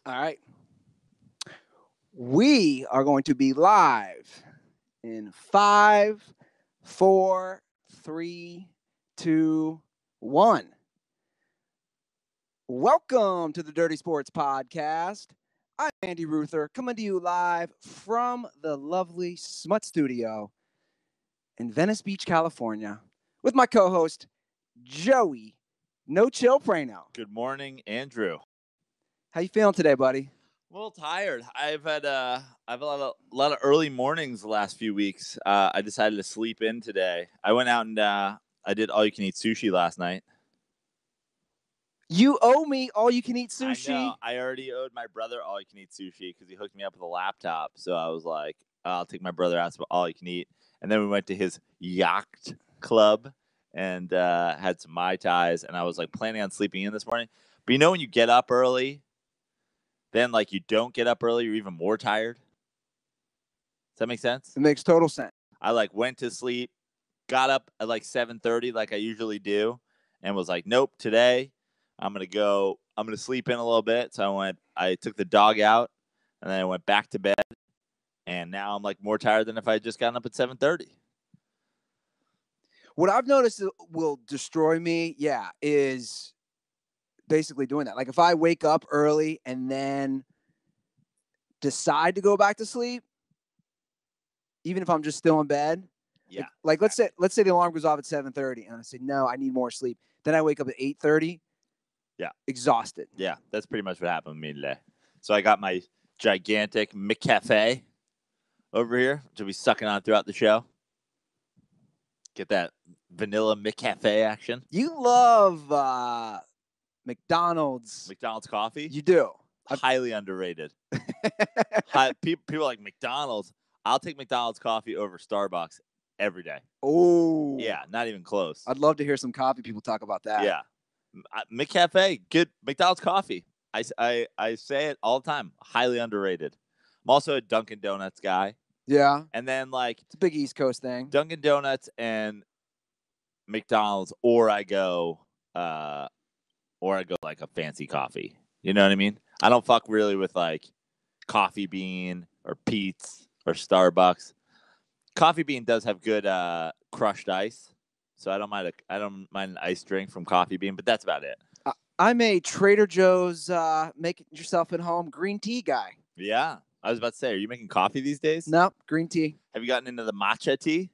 All right. We are going to be live in 5, 4, 3, 2, 1. Welcome to the Dirty Sports Podcast. I'm Andy Ruther, coming to you live from the lovely Smut Studio in Venice Beach, California, with my co-host, Joey No Chill Prano. Good morning, Andrew. How you feeling today, buddy? A little tired. I've had a lot of early mornings the last few weeks. I decided to sleep in today. I went out and I did all you can eat sushi last night. You owe me all you can eat sushi. I know. I already owed my brother all you can eat sushi because he hooked me up with a laptop. So I was like, I'll take my brother out to all you can eat. And then we went to his yacht club and had some Mai Tais. And I was like planning on sleeping in this morning. But you know when you get up early, then like you don't get up early, you're even more tired. Does that make sense? It makes total sense. I like went to sleep, got up at like 7:30 like I usually do, and was like, nope, today I'm gonna sleep in a little bit. So I took the dog out and then I went back to bed, and now I'm like more tired than if I had just gotten up at 7:30. What I've noticed will destroy me, is basically doing that. Like if I wake up early and then decide to go back to sleep, even if I'm just still in bed. Yeah. Like let's say the alarm goes off at 7:30 and I say, no, I need more sleep. Then I wake up at 8:30. Yeah. Exhausted. Yeah. That's pretty much what happened with me today. So I got my gigantic McCafe over here, which will be sucking on throughout the show. Get that vanilla McCafe action. You love McDonald's coffee? You do. Highly underrated. People like McDonald's. I'll take McDonald's coffee over Starbucks every day. Oh. Yeah, not even close. I'd love to hear some coffee people talk about that. Yeah. McCafe, good McDonald's coffee. I say it all the time. Highly underrated. I'm also a Dunkin' Donuts guy. Yeah. And then like it's a big East Coast thing. Dunkin' Donuts and McDonald's, or I go like a fancy coffee. You know what I mean? I don't fuck really with like Coffee Bean or Pete's or Starbucks. Coffee Bean does have good crushed ice, so I don't mind an ice drink from Coffee Bean, but that's about it. I'm a Trader Joe's make it yourself at home green tea guy. Yeah, I was about to say, are you making coffee these days? No, green tea. Have you gotten into the matcha tea?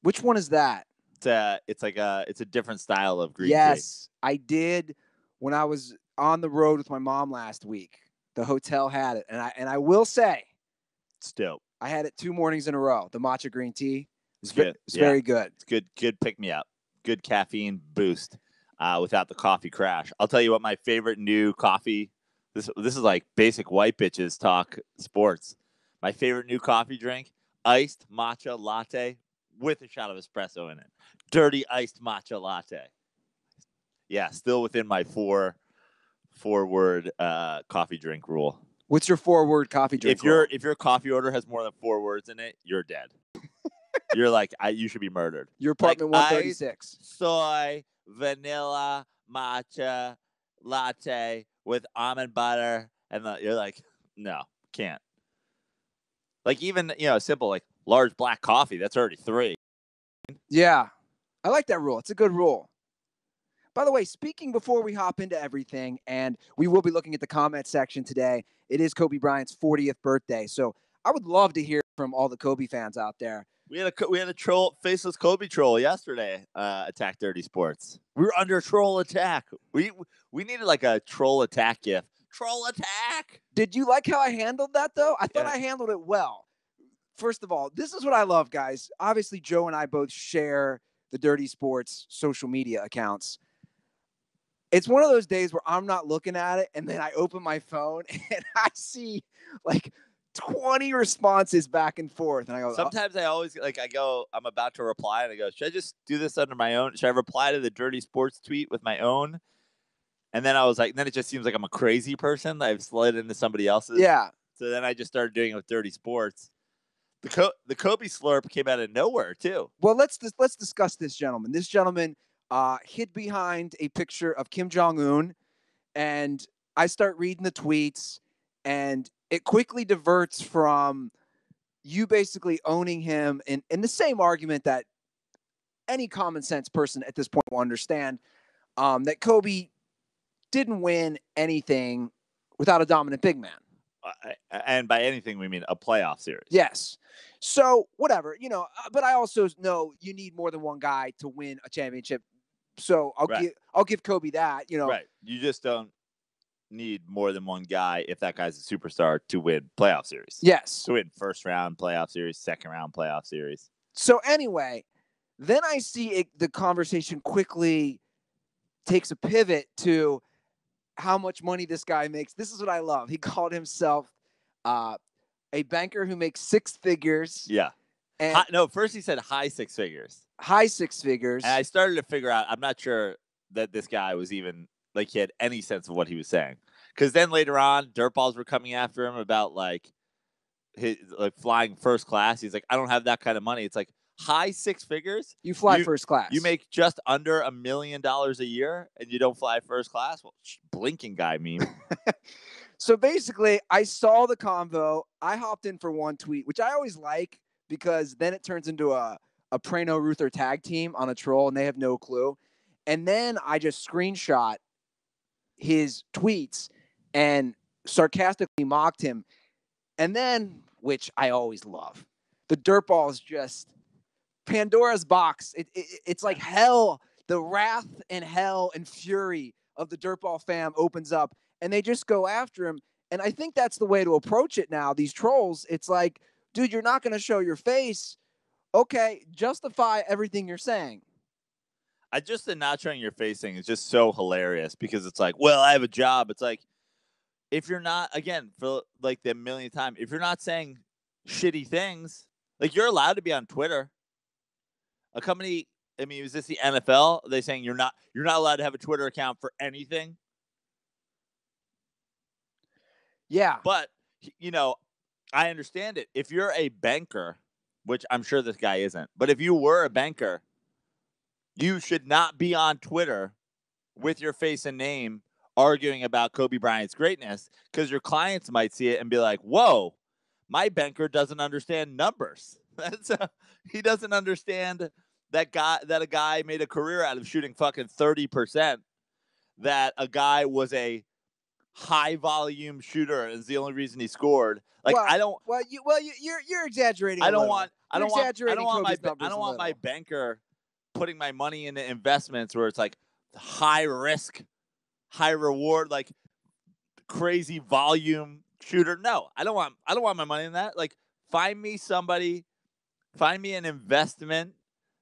Which one is that? It's a different style of green tea. Yes, I did when I was on the road with my mom last week. The hotel had it, and I will say, it's dope. I had it 2 mornings in a row. The matcha green tea. It's good. It's very good. It's good pick me up. Good caffeine boost without the coffee crash. I'll tell you what my favorite new coffee. This is like basic white bitches talk sports. My favorite new coffee drink: iced matcha latte with a shot of espresso in it. Dirty iced matcha latte. Yeah, still within my four-word coffee drink rule. What's your 4-word coffee drink rule? If your coffee order has more than 4 words in it, you're dead. You're like, you should be murdered. Your apartment like 136. Soy, vanilla, matcha, latte with almond butter. And you're like, no, can't. Like even, simple, like large black coffee, that's already 3. Yeah. I like that rule. It's a good rule. By the way, speaking before we hop into everything, and we will be looking at the comment section today, it is Kobe Bryant's 40th birthday. So I would love to hear from all the Kobe fans out there. We had a troll, faceless Kobe troll yesterday. Attack Dirty Sports. We were under troll attack. We needed like a troll attack gif. Troll attack. Did you like how I handled that though? I thought I handled it well. First of all, this is what I love, guys. Obviously, Joe and I both share the Dirty Sports social media accounts. It's one of those days where I'm not looking at it, and then I open my phone and I see like 20 responses back and forth. And I go, sometimes I'm about to reply and I go, should I just do this under my own? Should I reply to the Dirty Sports tweet with my own? And then I was like, then it just seems like I'm a crazy person. I've slid into somebody else's. Yeah. So then I just started doing it with Dirty Sports. The Kobe slurp came out of nowhere too. Well, let's discuss this gentleman. This gentleman hid behind a picture of Kim Jong-un And I start reading the tweets, and it quickly diverts from you basically owning him in the same argument that any common sense person at this point will understand, that Kobe didn't win anything without a dominant big man. And by anything, we mean a playoff series. Yes. So whatever, but I also know you need more than one guy to win a championship. So I'll give Kobe that, Right. You just don't need more than one guy if that guy's a superstar to win playoff series. Yes. To win first round playoff series, second round playoff series. So anyway, then I see the conversation quickly takes a pivot to how much money this guy makes. This is what I love. He called himself a banker who makes six figures. Yeah. And first he said high six figures. High six figures. And I started to figure out, I'm not sure that this guy was even, like, he had any sense of what he was saying. Because then later on, dirtballs were coming after him about, his flying first class. He's like, I don't have that kind of money. It's like, high six figures? You fly first class. You make just under $1 million a year and you don't fly first class? Well, blinking guy meme. So basically, I saw the convo. I hopped in for one tweet, which I always like because then it turns into a Prano Ruther tag team on a troll and they have no clue. And then I just screenshot his tweets and sarcastically mocked him. And then, which I always love, the dirtball is just Pandora's box. It's like hell. The wrath and hell and fury of the dirtball fam opens up, and they just go after him. And I think that's the way to approach it now. These trolls, it's like, dude, you're not going to show your face. Okay, justify everything you're saying. The not showing your face thing is just so hilarious because it's like, well, I have a job. It's like, if you're not, again, for like the millionth time, if you're not saying shitty things, like you're allowed to be on Twitter. A company, I mean, is this the NFL? Are they saying you're not allowed to have a Twitter account for anything? Yeah. But, I understand it. If you're a banker, which I'm sure this guy isn't, but if you were a banker, you should not be on Twitter with your face and name arguing about Kobe Bryant's greatness because your clients might see it and be like, whoa, my banker doesn't understand numbers. He doesn't understand that a guy made a career out of shooting fucking 30%, that a guy was a high volume shooter and is the only reason he scored. You're exaggerating. I don't want my banker putting my money into investments where it's like high risk, high reward, like crazy volume shooter. No, I don't want my money in that. Like, find me an investment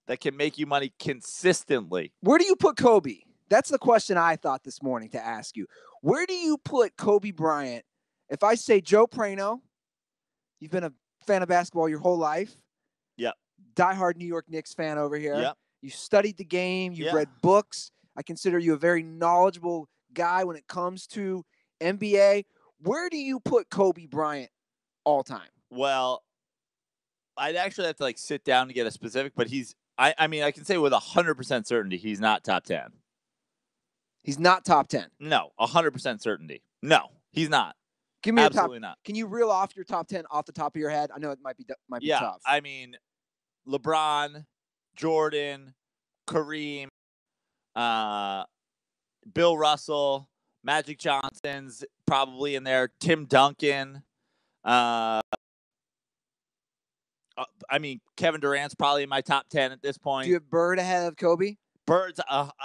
that can make you money consistently. Where do you put Kobe? That's the question I thought this morning to ask you. Where do you put Kobe Bryant? If I say Joe Prano, you've been a fan of basketball your whole life. Yep. Diehard New York Knicks fan over here. Yep. You studied the game. You've read books. I consider you a very knowledgeable guy when it comes to NBA. Where do you put Kobe Bryant all time? Well, I'd actually have to sit down to get a specific, but I mean, I can say with 100% certainty he's not top 10. He's not top 10. No, 100% certainty. No, he's not. Give me absolutely not. Can you reel off your top 10 off the top of your head? I know it might be tough. Yeah, I mean, LeBron, Jordan, Kareem, Bill Russell, Magic Johnson's probably in there. Tim Duncan. I mean, Kevin Durant's probably in my top 10 at this point. Do you have Bird ahead of Kobe? Bird's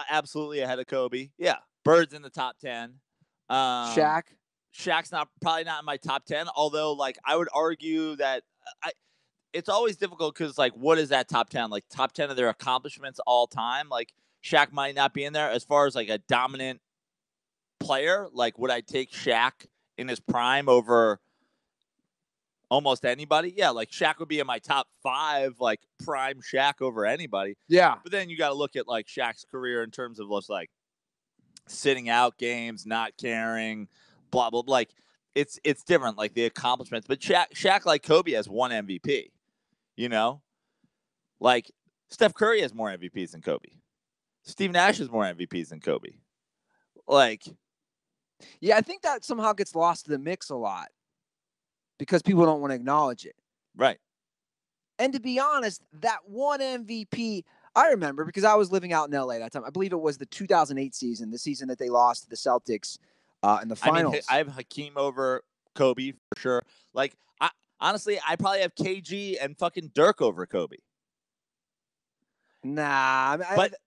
absolutely ahead of Kobe. Yeah, Bird's in the top 10. Shaq's probably not in my top 10. Although, I would argue that it's always difficult because, what is that top 10? Top 10 of their accomplishments all time. Shaq might not be in there as far as a dominant player. Would I take Shaq in his prime over almost anybody? Yeah, Shaq would be in my top 5, prime Shaq over anybody. Yeah. But then you got to look at Shaq's career in terms of just sitting out games, not caring, blah blah blah. It's different, the accomplishments. But Shaq like Kobe has one MVP. Steph Curry has more MVPs than Kobe. Steve Nash has more MVPs than Kobe. Yeah, I think that somehow gets lost in the mix a lot because people don't want to acknowledge it. Right. And to be honest, that one MVP, I remember because I was living out in LA that time. I believe it was the 2008 season, the season that they lost to the Celtics in the finals. I mean, I have Hakeem over Kobe for sure. Like, honestly, I probably have KG and fucking Dirk over Kobe. Nah.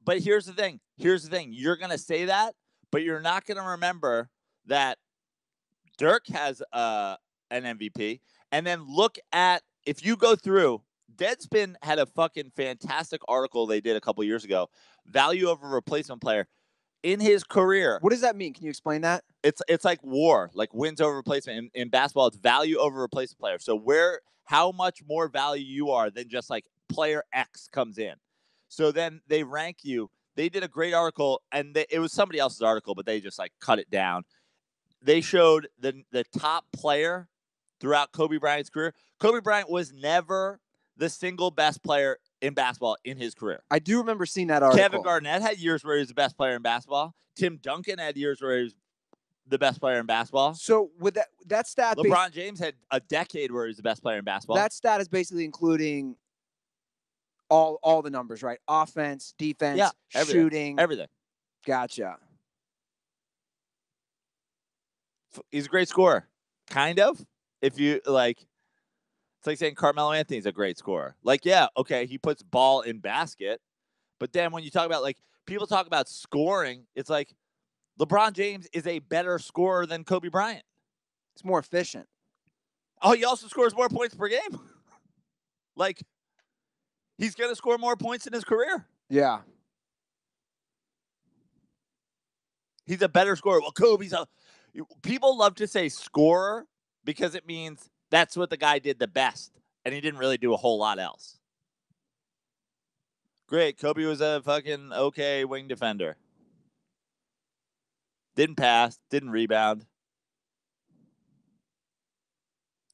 But here's the thing. You're going to say that, but you're not going to remember that Dirk has an MVP. And then look at, if you go through, Deadspin had a fucking fantastic article they did a couple years ago, value over replacement player in his career. What does that mean? Can you explain that? It's like war, like wins over replacement. In basketball, it's value over replacement player. So how much more value you are than just like player X comes in. So then they rank you. They did a great article, and it was somebody else's article, but they just like cut it down. They showed the top player throughout Kobe Bryant's career. Kobe Bryant was never the single best player in basketball in his career. I do remember seeing that article. Kevin Garnett had years where he was the best player in basketball. Tim Duncan had years where he was the best player in basketball. So with that stat, LeBron James had a decade where he was the best player in basketball. That stat is basically including all the numbers, right? Offense, defense, shooting, everything. Gotcha. He's a great scorer, kind of. If you like, it's like saying Carmelo Anthony's a great scorer. Like, yeah, okay, he puts ball in basket, but then when you talk about like people talk about scoring, it's like LeBron James is a better scorer than Kobe Bryant. It's more efficient. Oh, he also scores more points per game. Like, he's going to score more points in his career. Yeah. He's a better scorer. Well, people love to say scorer because it means that's what the guy did the best, and he didn't really do a whole lot else. Great. Kobe was a fucking okay wing defender. Didn't pass, didn't rebound.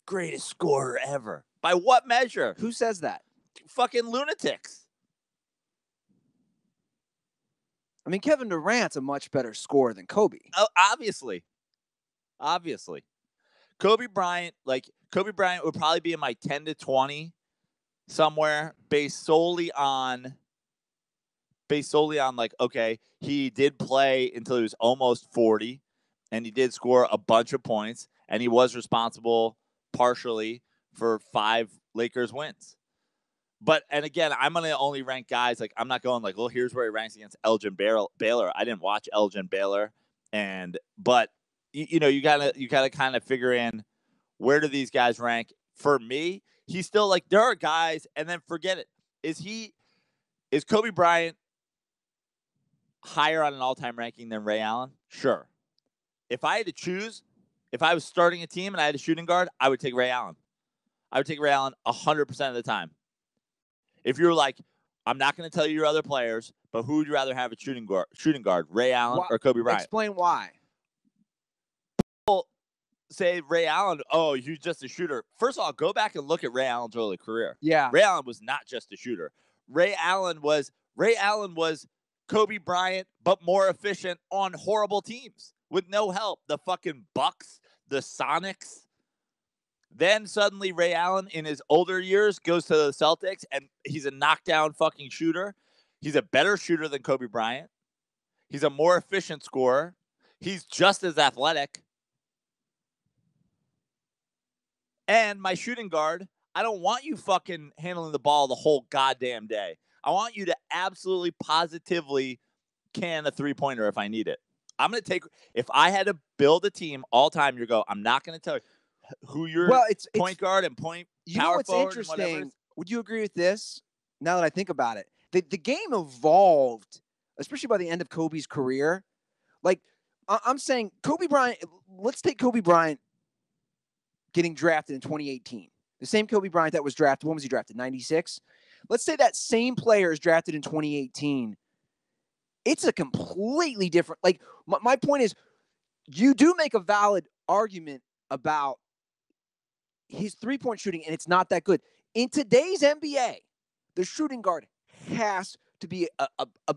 Greatest scorer ever. By what measure? Who says that? Fucking lunatics. I mean, Kevin Durant's a much better scorer than Kobe. Oh, obviously. Kobe Bryant would probably be in my 10 to 20 somewhere based solely on like, okay, he did play until he was almost 40 and he did score a bunch of points and he was responsible partially for 5 Lakers wins. And again, I'm going to only rank guys, like, I'm not going like, well, here's where he ranks against Elgin Baylor. I didn't watch Elgin Baylor. But you gotta kind of figure in, where do these guys rank? For me, he's still like, there are guys, and then forget it. Is Kobe Bryant higher on an all-time ranking than Ray Allen? Sure. If I had to choose, if I was starting a team and I had a shooting guard, I would take Ray Allen. I would take Ray Allen 100% of the time. If you're like, I'm not going to tell you your other players, but who would you rather have a shooting guard, Ray Allen or Kobe Bryant? Explain why. People say Ray Allen, oh, he's just a shooter. First of all, go back and look at Ray Allen's early career. Yeah. Ray Allen was not just a shooter. Ray Allen was Kobe Bryant, but more efficient on horrible teams with no help. The fucking Bucks, the Sonics. Then suddenly Ray Allen in his older years goes to the Celtics and he's a knockdown fucking shooter. He's a better shooter than Kobe Bryant. He's a more efficient scorer. He's just as athletic. And my shooting guard, I don't want you fucking handling the ball the whole goddamn day. I want you to absolutely positively can a three-pointer if I need it. If I had to build a team all time, I'm not going to tell you who your point guard and point power forward and whatever. Interesting. Would you agree with this? Now that I think about it, the game evolved, especially by the end of Kobe's career. Like, I'm saying Kobe Bryant, let's take Kobe Bryant getting drafted in 2018. The same Kobe Bryant that was drafted. When was he drafted? 96? Let's say that same player is drafted in 2018. It's a completely different, like, my point is, you do make a valid argument about his three-point shooting, and it's not that good. In today's NBA, the shooting guard has to be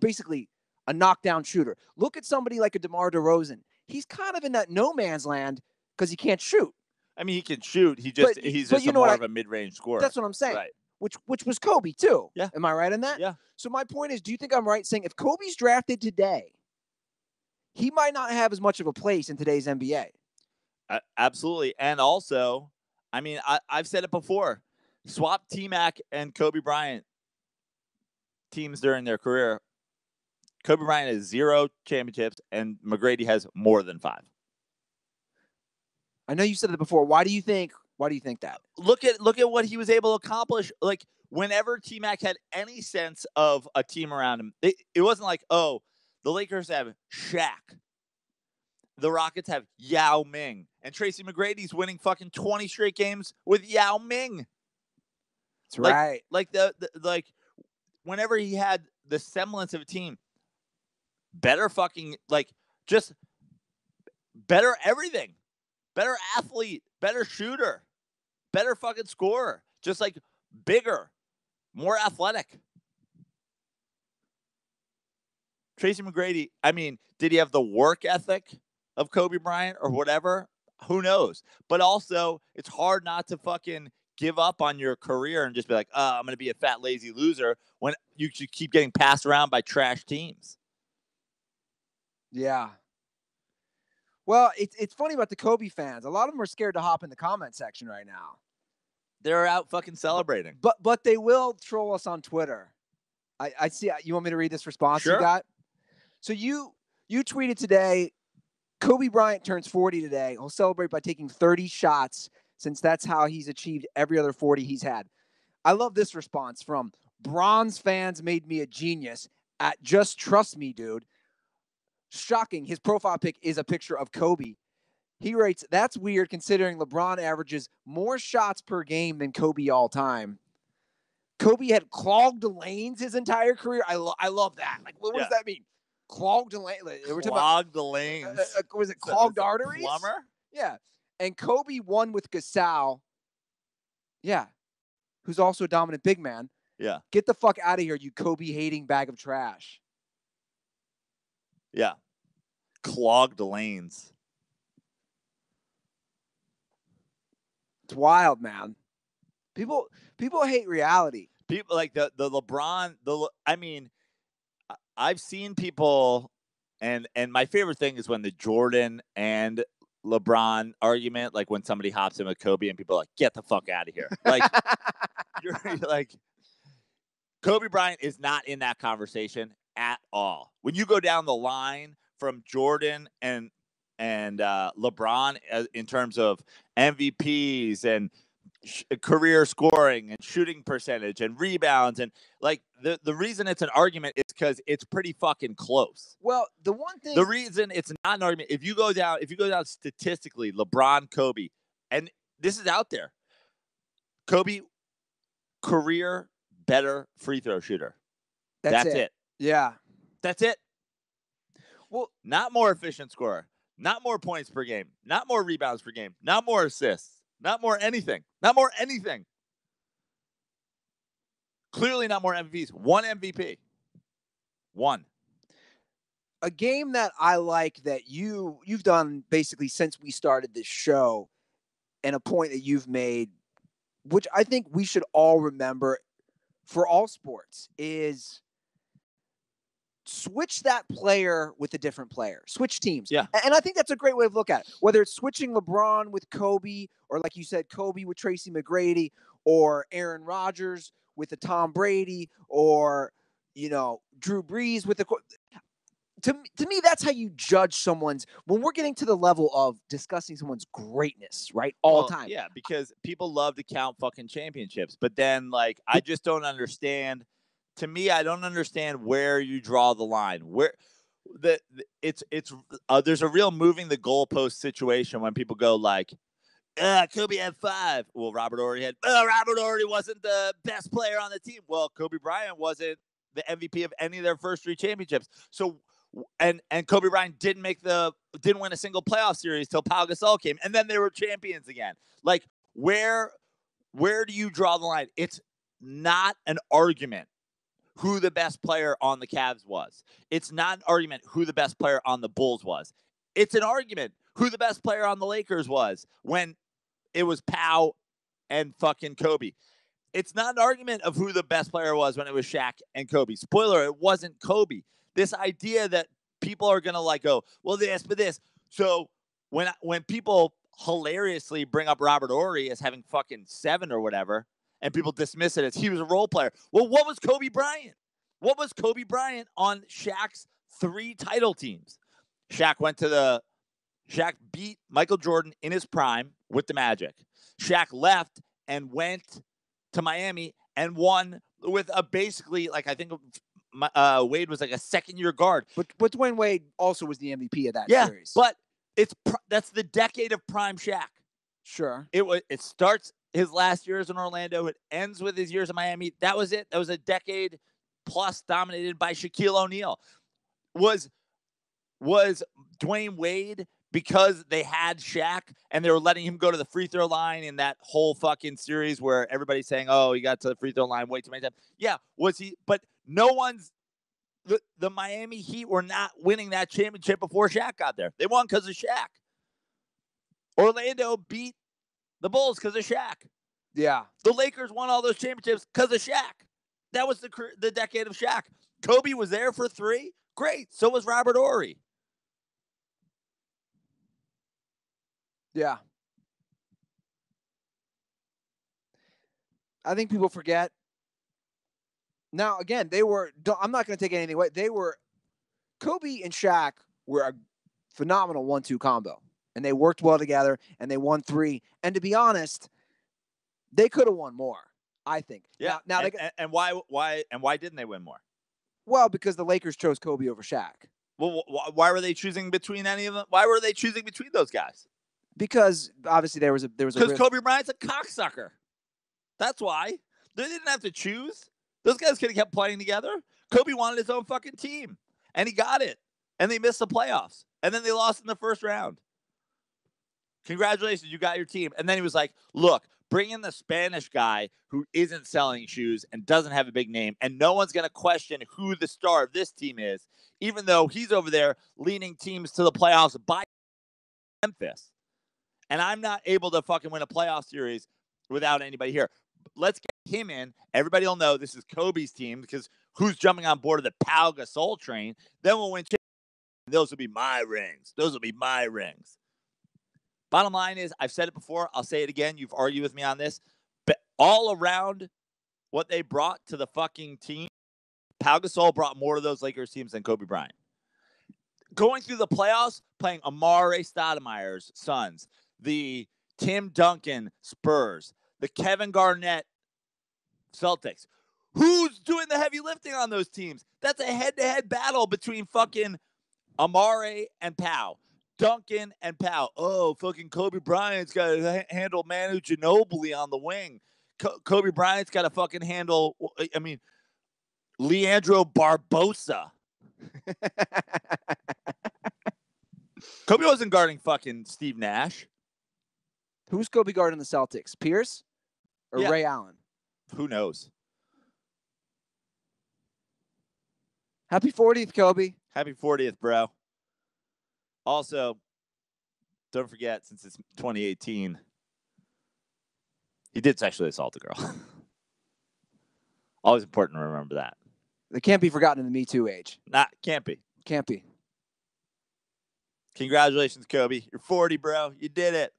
basically a knockdown shooter. Look at somebody like a DeMar DeRozan. he's kind of in that no man's land because he can't shoot. I mean, he can shoot. He's just more of a mid-range scorer. That's what I'm saying. Right. Which was Kobe too. Yeah. Am I right in that? Yeah. So my point is, do you think I'm right saying if Kobe's drafted today, he might not have as much of a place in today's NBA? Absolutely. And also, I mean, I've said it before. Swap T-Mac and Kobe Bryant teams during their career. Kobe Bryant has 0 championships, and McGrady has more than 5. I know you said it before. Why do you think that? Look at what he was able to accomplish. Like, whenever T-Mac had any sense of a team around him, it wasn't like, oh, the Lakers have Shaq. The Rockets have Yao Ming. And Tracy McGrady's winning fucking 20 straight games with Yao Ming. That's right. Like whenever he had the semblance of a team, better fucking, like, just better everything. Better athlete, better shooter, better fucking scorer. Just like bigger, more athletic. Tracy McGrady, I mean, did he have the work ethic of Kobe Bryant or whatever? Who knows? But also, it's hard not to fucking give up on your career and just be like, oh, I'm going to be a fat, lazy loser when you keep getting passed around by trash teams. Yeah. Well, it's funny about the Kobe fans. A lot of them are scared to hop in the comment section right now. They're out fucking celebrating. But they will troll us on Twitter. I see. You want me to read this response Sure. you got? So you tweeted today, Kobe Bryant turns 40 today. He'll celebrate by taking 30 shots since that's how he's achieved every other 40 he's had. I love this response from Bronze Fans Made Me a Genius at Just Trust Me, Dude. Shocking. His profile pic is a picture of Kobe. He writes, that's weird considering LeBron averages more shots per game than Kobe all time. Kobe had clogged lanes his entire career. I love that. Like, what does that mean? Clogged lanes. Clogged the lanes. Was it clogged arteries? Plumber? Yeah. And Kobe won with Gasol. Yeah. Who's also a dominant big man. Yeah. Get the fuck out of here, you Kobe-hating bag of trash. Yeah. Clogged lanes. It's wild, man. People hate reality. People like the LeBron, I mean, I've seen people, and my favorite thing is when the Jordan and LeBron argument, like when somebody hops in with Kobe and people are like, get the fuck out of here. Like, you're like, Kobe Bryant is not in that conversation at all. When you go down the line from Jordan and LeBron in terms of MVPs and career scoring and shooting percentage and rebounds, and like the reason it's an argument is because it's pretty fucking close. Well, the reason it's not an argument, if you go down statistically, LeBron, Kobe, and this is out there, Kobe, career better free throw shooter. That's it. Yeah. That's it. Well, not more efficient scorer, not more points per game, not more rebounds per game, not more assists, not more anything, not more anything. Clearly not more MVPs. One MVP. One. A game that I like that you've done basically since we started this show, and a point that you've made, which I think we should all remember for all sports, is switch that player with a different player. Switch teams. Yeah. And I think that's a great way of looking at it. Whether it's switching LeBron with Kobe, or like you said, Kobe with Tracy McGrady, or Aaron Rodgers with a Tom Brady, or, Drew Brees with the... To me, that's how you judge someone's... When we're getting to the level of discussing someone's greatness, right? All the time. Yeah, because people love to count fucking championships. But then, like, I just don't understand... To me, I don't understand where you draw the line. Where there's a real moving the goalpost situation when people go like, Kobe had 5. Well, Robert Horry wasn't the best player on the team. Well, Kobe Bryant wasn't the MVP of any of their first 3 championships. So, and Kobe Bryant didn't win a single playoff series till Pau Gasol came, and then they were champions again. Like, where do you draw the line? It's not an argument who the best player on the Cavs was. It's not an argument who the best player on the Bulls was. It's an argument who the best player on the Lakers was when it was Pow and fucking Kobe. It's not an argument of who the best player was when it was Shaq and Kobe. Spoiler, it wasn't Kobe. This idea that people are going to like go, well, this, but this. So when people hilariously bring up Robert Horry as having fucking 7 or whatever, and people dismiss it as he was a role player. Well, what was Kobe Bryant? What was Kobe Bryant on Shaq's 3 title teams? Shaq beat Michael Jordan in his prime with the Magic. Shaq left and went to Miami and won with a basically, like, I think Wade was like a second-year guard. But Dwayne Wade also was the MVP of that series. But that's the decade of prime Shaq. Sure. It starts his last years in Orlando. It ends with his years in Miami. That was it. That was a decade plus dominated by Shaquille O'Neal. Was Dwayne Wade, because they had Shaq and they were letting him go to the free throw line in that whole fucking series where everybody's saying, oh, he got to the free throw line way too many times. Yeah, was he? But no one's the Miami Heat were not winning that championship before Shaq got there. They won because of Shaq. Orlando beat the Bulls because of Shaq. Yeah. The Lakers won all those championships because of Shaq. That was the decade of Shaq. Kobe was there for 3. Great. So was Robert Horry. Yeah. I think people forget. Now, again, I'm not going to take it anyway. Kobe and Shaq were a phenomenal 1-2 combo. And they worked well together, and they won 3. And to be honest, they could have won more, I think. Yeah. And why didn't they win more? Well, because the Lakers chose Kobe over Shaq. Well, why were they choosing between any of them? Why were they choosing between those guys? Because obviously there was a because Kobe Bryant's a cocksucker. That's why. They didn't have to choose. Those guys could have kept playing together. Kobe wanted his own fucking team, and he got it. And they missed the playoffs, and then they lost in the first round. Congratulations, you got your team. And then he was like, look, bring in the Spanish guy who isn't selling shoes and doesn't have a big name, and no one's going to question who the star of this team is, even though he's over there leading teams to the playoffs by Memphis. And I'm not able to fucking win a playoff series without anybody here. Let's get him in. Everybody will know this is Kobe's team because who's jumping on board of the Pau Gasol train? Then we'll win. Those will be my rings. Those will be my rings. Bottom line is, I've said it before. I'll say it again. You've argued with me on this. But all around what they brought to the fucking team, Pau Gasol brought more to those Lakers teams than Kobe Bryant. Going through the playoffs, playing Amare Stoudemire's Suns, the Tim Duncan Spurs, the Kevin Garnett Celtics. Who's doing the heavy lifting on those teams? That's a head-to-head battle between fucking Amare and Pau. Duncan and Pau. Oh, fucking Kobe Bryant's got to handle Manu Ginobili on the wing. Kobe Bryant's got to fucking handle, Leandro Barbosa. Kobe wasn't guarding fucking Steve Nash. Who's Kobe guarding the Celtics? Pierce or Ray Allen? Who knows? Happy 40th, Kobe. Happy 40th, bro. Also, don't forget, since it's 2018, he did sexually assault a girl. Always important to remember that. It can't be forgotten in the Me Too age. Can't be. Can't be. Congratulations, Kobe. You're 40, bro. You did it.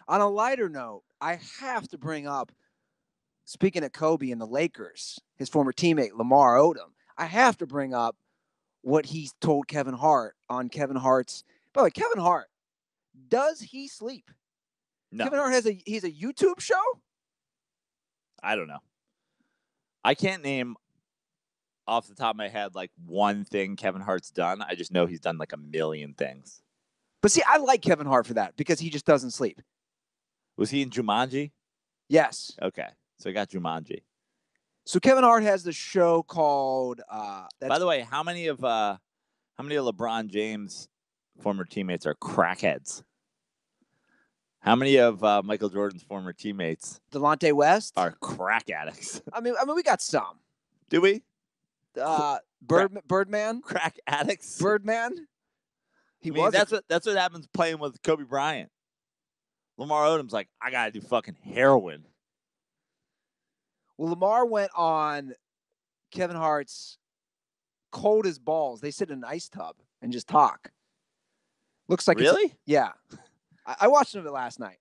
On a lighter note, I have to bring up, speaking of Kobe and the Lakers, his former teammate, Lamar Odom, I have to bring up what he told Kevin Hart on Kevin Hart's. By the way, Kevin Hart, does he sleep? No. Kevin Hart he's a YouTube show? I don't know. I can't name off the top of my head like one thing Kevin Hart's done. I just know he's done like a million things. But see, I like Kevin Hart for that because he just doesn't sleep. Was he in Jumanji? Yes. Okay. So I got Jumanji. So Kevin Hart has the show called By the way, how many of LeBron James' former teammates are crackheads? How many of Michael Jordan's former teammates Delonte West are crack addicts? I mean we got some. Do we? Birdman? Crack addicts? Birdman? That's what happens playing with Kobe Bryant. Lamar Odom's like, I gotta do fucking heroin. Well, Lamar went on Kevin Hart's Cold as Balls. They sit in an ice tub and just talk. Looks like really? Yeah. I watched it last night.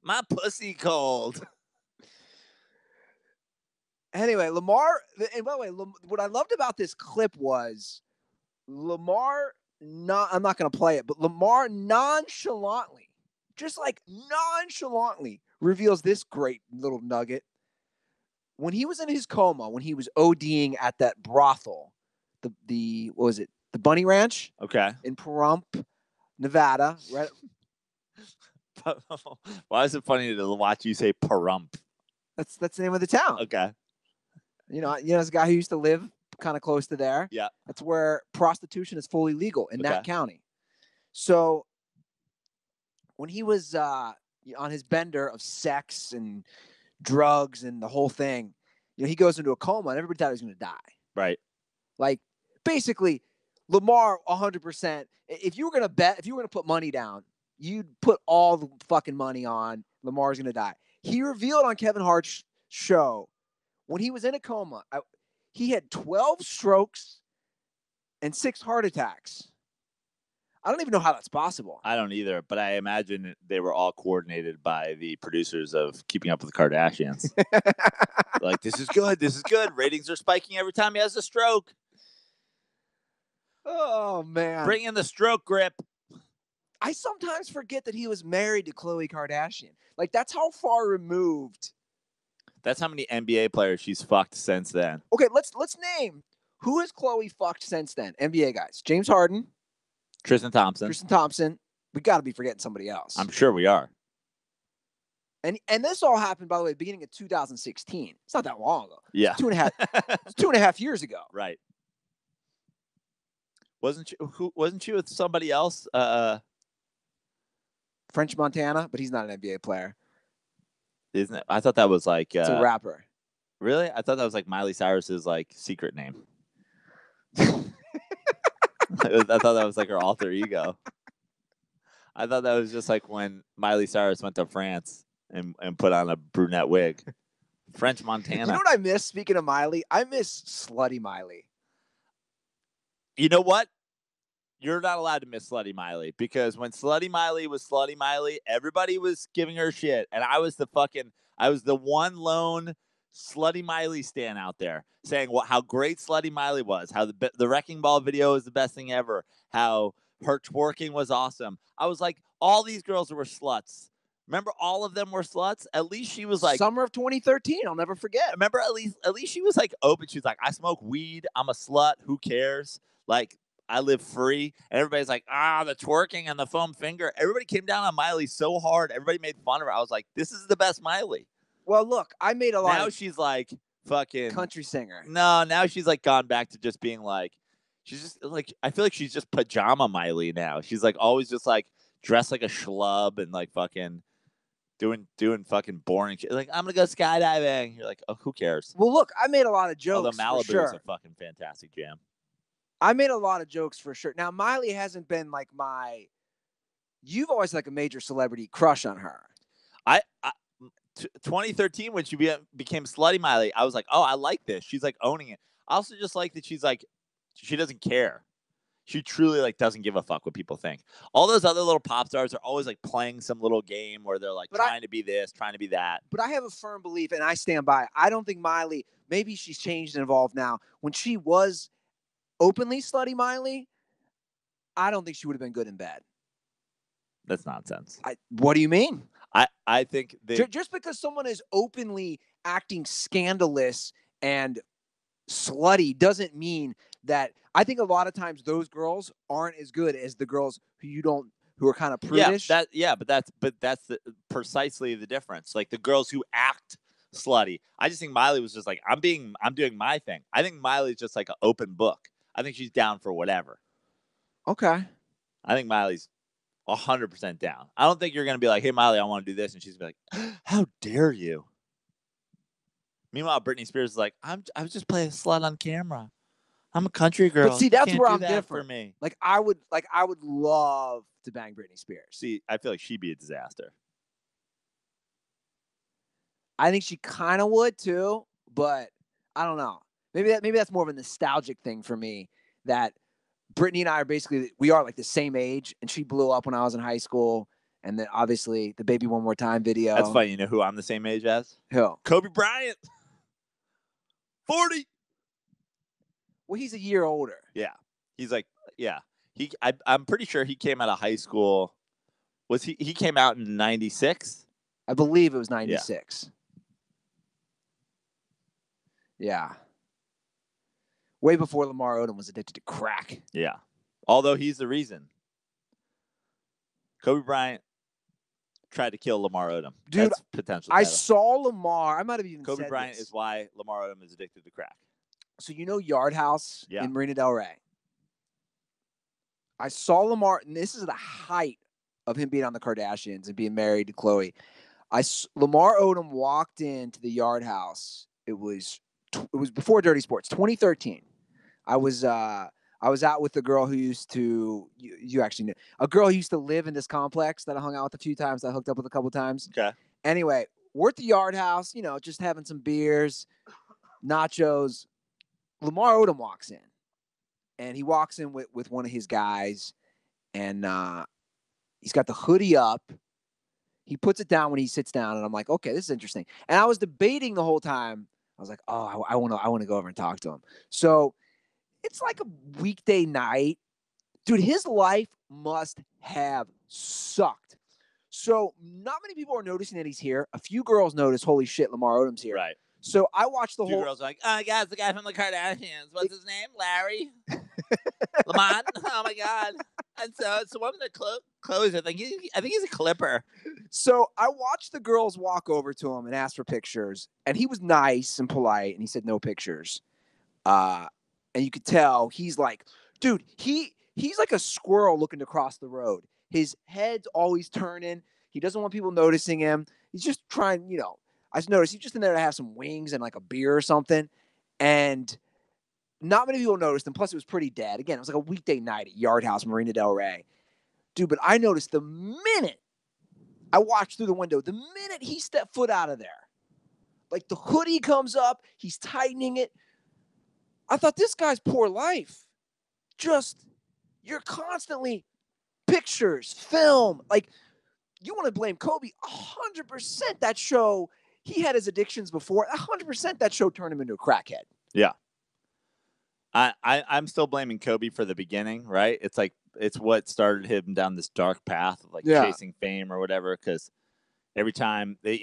My pussy cold. Anyway, Lamar, and by the way, what I loved about this clip was Lamar, I'm not going to play it, but Lamar nonchalantly, just like nonchalantly, reveals this great little nugget. When he was in his coma, when he was ODing at that brothel, the what was it? The Bunny Ranch? Okay. In Pahrump, Nevada. Right? Why is it funny to watch you say Pahrump? That's the name of the town. Okay. You know, this guy who used to live kind of close to there. Yeah. That's where prostitution is fully legal in that county. So when he was on his bender of sex and drugs and the whole thing, he goes into a coma and everybody thought he was going to die. Right. Like, basically, Lamar, 100%. If you were going to put money down, you'd put all the fucking money on Lamar's going to die. He revealed on Kevin Hart's show when he was in a coma, he had 12 strokes and 6 heart attacks. I don't even know how that's possible. I don't either, but I imagine they were all coordinated by the producers of Keeping Up with the Kardashians. Like, this is good. This is good. Ratings are spiking every time he has a stroke. Oh, man. Bring in the stroke grip. I sometimes forget that he was married to Khloe Kardashian. Like, that's how far removed. That's how many NBA players she's fucked since then. Okay, let's name who has Khloe fucked since then. NBA guys: James Harden, Tristan Thompson. We got to be forgetting somebody else. I'm sure we are. And this all happened, by the way, beginning of 2016. It's not that long ago. Yeah, it's 2.5 years ago. Right. Wasn't she with somebody else? French Montana, but he's not an NBA player. Isn't it? I thought that was like it's a rapper. Really? I thought that was like Miley Cyrus's like secret name. I thought that was like her alter ego. I thought that was just like when Miley Cyrus went to France and put on a brunette wig. French Montana. You know what I miss? Speaking of Miley, I miss Slutty Miley. You know what? You're not allowed to miss Slutty Miley because when Slutty Miley was Slutty Miley, everybody was giving her shit, and I was the one lone Slutty Miley stan out there saying how great Slutty Miley was, how the Wrecking Ball video is the best thing ever, how her twerking was awesome. I was like, all these girls were sluts. Remember, all of them were sluts. At least she was like summer of 2013. I'll never forget. Remember, at least she was like open. She was like, I smoke weed. I'm a slut. Who cares? Like, I live free. And everybody's like, the twerking and the foam finger. Everybody came down on Miley so hard. Everybody made fun of her. I was like, this is the best Miley. Well, look, I made a lot now she's like fucking country singer. No, now she's like gone back to just being like, she's just like, I feel like she's just pajama Miley now. She's like always just like dressed like a schlub and like fucking doing fucking boring shit. Like, I'm gonna go skydiving. You're like, oh, who cares? Well, look, I made a lot of jokes. Although Malibu for sure. is a fucking fantastic jam. I made a lot of jokes for sure. Now, Miley hasn't been like you've always had like a major celebrity crush on her. 2013 when she became Slutty Miley, I was like, oh, I like this. She's like owning it. I also just like that she's like, she doesn't care. She truly like doesn't give a fuck what people think. All those other little pop stars are always like playing some little game where they're like trying to be this, trying to be that. But I have a firm belief, and I stand by. I don't think Miley, maybe she's changed and evolved now. When she was openly Slutty Miley, I don't think she would have been good in bed. That's nonsense. What do you mean? I think just because someone is openly acting scandalous and slutty doesn't mean that. I think a lot of times those girls aren't as good as the girls who are kind of prudish. But that's precisely the difference. Like the girls who act slutty. I just think Miley was just like, I'm doing my thing. I think Miley's just like an open book. I think she's down for whatever. Okay. I think Miley's 100% down. I don't think you're going to be like, hey, Miley, I want to do this. And she's going to be like, how dare you? Meanwhile, Britney Spears is like, I was just playing a slut on camera. I'm a country girl. But see, You that's can't where do I'm that different. for me. Like I would love to bang Britney Spears. See, I feel like she'd be a disaster. I think she kind of would too, but I don't know. Maybe that's more of a nostalgic thing for me. That Britney and I are like the same age, and she blew up when I was in high school, and then obviously the Baby One More Time video. That's funny. You know who I'm the same age as? Who? Kobe Bryant. 40. Well, he's a year older. Yeah, he's like, yeah. I'm pretty sure he came out of high school. Was he? He came out in '96. I believe it was 96. Yeah. Way before Lamar Odom was addicted to crack. Yeah. Although he's the reason. Kobe Bryant tried to kill Lamar Odom. Dude, that's potential. I saw Lamar. I might have even Kobe said Bryant this. is why Lamar Odom is addicted to crack. So you know Yard House Yeah. in Marina Del Rey? I saw Lamar, and this is the height of him being on the Kardashians and being married to Khloe. Lamar Odom walked into the Yard House. It was before Dirty Sports, 2013. I was out with a girl who used to you actually knew a girl who used to live in this complex that I hung out with a few times. I hooked up with a couple times. Okay. Anyway, we're at the Yard House, just having some beers, nachos. Lamar Odom walks in, and he walks in with one of his guys, and he's got the hoodie up. He puts it down when he sits down, and I'm like, okay, this is interesting. And I was debating the whole time. I was like, oh, I want to go over and talk to him. So it's like a weekday night. Dude, his life must have sucked. So not many people are noticing that he's here. A few girls notice, holy shit, Lamar Odom's here. Right. So I watched the Two whole. girls are like, oh my God, it's the guy from the Kardashians. What's his name? Larry? Lamont? Oh my God. And so one of the clothes, I think he's a clipper. So I watched the girls walk over to him and ask for pictures, and he was nice and polite, and he said no pictures. And you could tell he's like, dude, he's like a squirrel looking to cross the road. His head's always turning. He doesn't want people noticing him. He's just trying, I just noticed he's just in there to have some wings and like a beer or something. And not many people noticed him. Plus, it was pretty dead. Again, it was like a weekday night at Yard House, Marina Del Rey. Dude, but I noticed the minute I watched through the window, the minute he stepped foot out of there, like the hoodie comes up, he's tightening it. I thought, this guy's poor life. You're constantly pictures, film. Like, you want to blame Kobe? 100% that show, he had his addictions before. 100% that show turned him into a crackhead. Yeah. I'm still blaming Kobe for the beginning, right? It's like, it's what started him down this dark path of chasing fame or whatever. Because every time the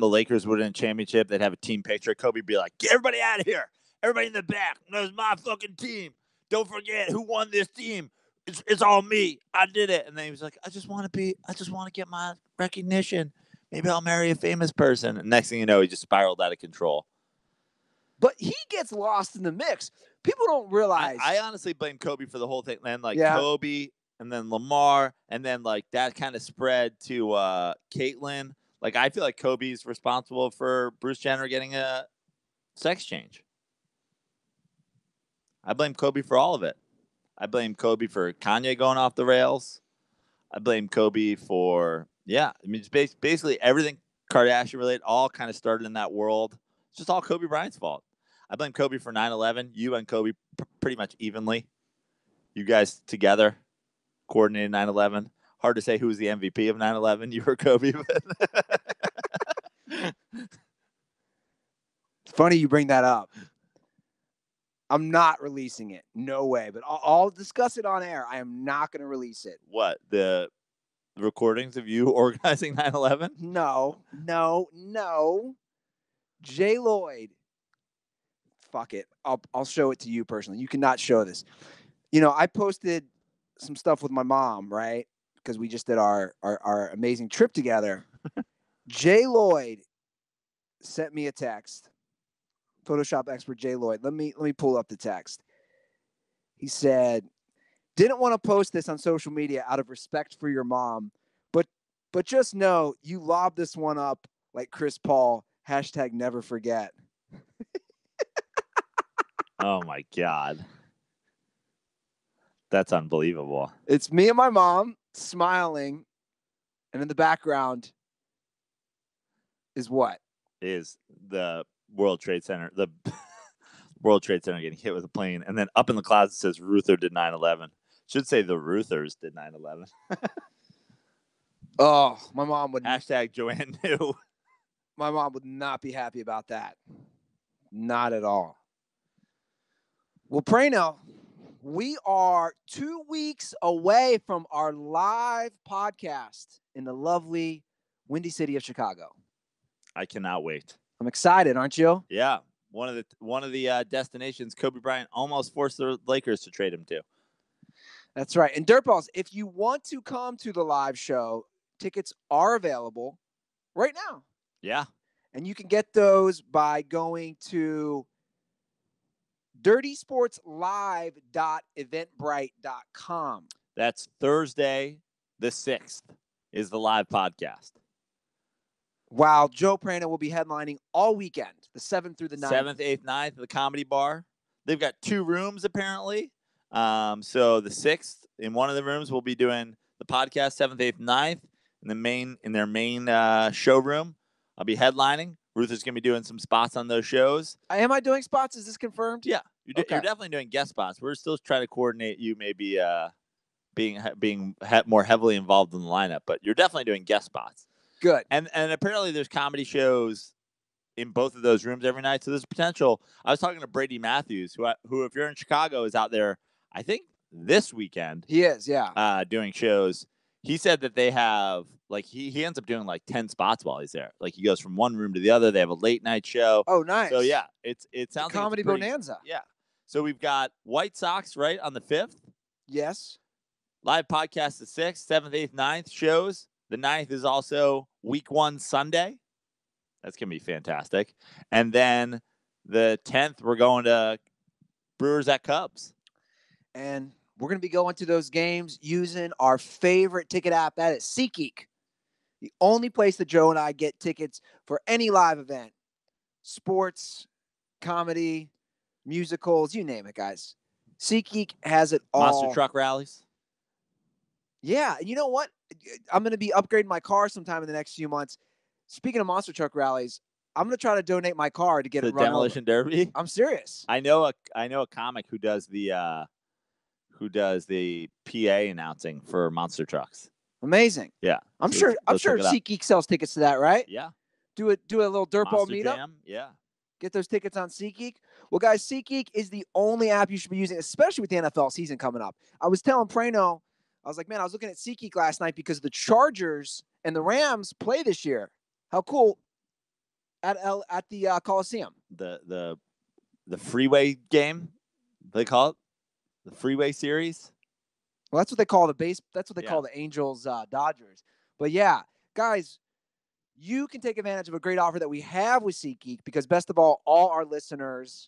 Lakers would win a championship, they'd have a team picture. Kobe would be like, get everybody out of here. Everybody in the back. That was my fucking team. Don't forget who won this team. It's all me. I did it. And then he was like, I just want to get my recognition. Maybe I'll marry a famous person. And next thing you know, he just spiraled out of control. But he gets lost in the mix. People don't realize. I honestly blame Kobe for the whole thing. And Kobe, and then Lamar, and then that kind of spread to Caitlyn. Like, I feel like Kobe's responsible for Bruce Jenner getting a sex change. I blame Kobe for all of it. I blame Kobe for Kanye going off the rails. I blame Kobe for, it's basically everything Kardashian related, all kind of started in that world. It's just all Kobe Bryant's fault. I blame Kobe for 9/11. You and Kobe pretty much evenly. You guys together coordinated 9/11. Hard to say who was the MVP of 9/11. You or Kobe. It's funny you bring that up. I'm not releasing it. No way. But I'll discuss it on air. I am not going to release it. What? The recordings of you organizing 9/11? No. Jay Lloyd. Fuck it. I'll show it to you personally. You cannot show this. I posted some stuff with my mom, right? Because we just did our amazing trip together. Jay Lloyd sent me a text. Photoshop expert Jay Lloyd. Let me pull up the text. He said, didn't want to post this on social media out of respect for your mom, but just know you lobbed this one up like Chris Paul. #never forget. Oh my God. That's unbelievable. It's me and my mom smiling, and in the background is what? Is the World Trade Center, the World Trade Center getting hit with a plane, and then up in the clouds it says Ruther did 9/11. Should say the Ruthers did 9/11. Oh, my mom would. Hashtag Joanne knew. My mom would not be happy about that. Not at all. Well, Prano, we are 2 weeks away from our live podcast in the lovely Windy City of Chicago. I cannot wait. I'm excited, aren't you? Yeah, one of the destinations Kobe Bryant almost forced the Lakers to trade him to. That's right. And Dirtballs, if you want to come to the live show, tickets are available right now. Yeah. And you can get those by going to dirtysportslive.eventbrite.com. That's Thursday the 6th is the live podcast. While Joe Prano will be headlining all weekend, the 7th through the 9th. 7th, 8th, 9th at the Comedy Bar. They've got 2 rooms apparently. So the 6th, in one of the rooms, we'll be doing the podcast 7th, 8th, 9th in their main showroom. I'll be headlining. Ruth is going to be doing some spots on those shows. Am I doing spots? Is this confirmed? Yeah, you're definitely doing guest spots. We're still trying to coordinate you maybe being more heavily involved in the lineup, but you're definitely doing guest spots. Good. And apparently there's comedy shows in both of those rooms every night. So there's potential. I was talking to Brady Matthews, who if you're in Chicago, is out there, I think, this weekend. He is, yeah. Doing shows. He said that they have, like, he ends up doing like 10 spots while he's there. Like, he goes from one room to the other. They have a late night show. Oh, nice. So, yeah, it sounds like comedy bonanza. Yeah. So we've got White Sox, right, on the 5th. Yes. Live podcast the 6th, 7th, 8th, 9th shows. The 9th is also week 1 Sunday. That's going to be fantastic. And then the 10th, we're going to Brewers at Cubs. And we're going to be going to those games using our favorite ticket app. That is SeatGeek. The only place that Joe and I get tickets for any live event. Sports, comedy, musicals, you name it, guys. SeatGeek has it all. Monster truck rallies. Yeah. You know what? I'm going to be upgrading my car sometime in the next few months. Speaking of monster truck rallies, I'm going to try to donate my car to get it run Demolition over. Derby. I'm serious. I know a comic who does the PA announcing for monster trucks. Amazing. Yeah. I'm sure SeatGeek sells tickets to that, right? Yeah. Do a little dirtball meetup. Jam. Yeah. Get those tickets on SeatGeek. Well, guys, SeatGeek is the only app you should be using, especially with the NFL season coming up. I was telling Prano, I was like, man, I was looking at SeatGeek last night because the Chargers and the Rams play this year. How cool! At the Coliseum. The freeway game, they call it the freeway series. Well, that's what they call That's what they call the Angels Dodgers. But yeah, guys, you can take advantage of a great offer that we have with SeatGeek because best of all our listeners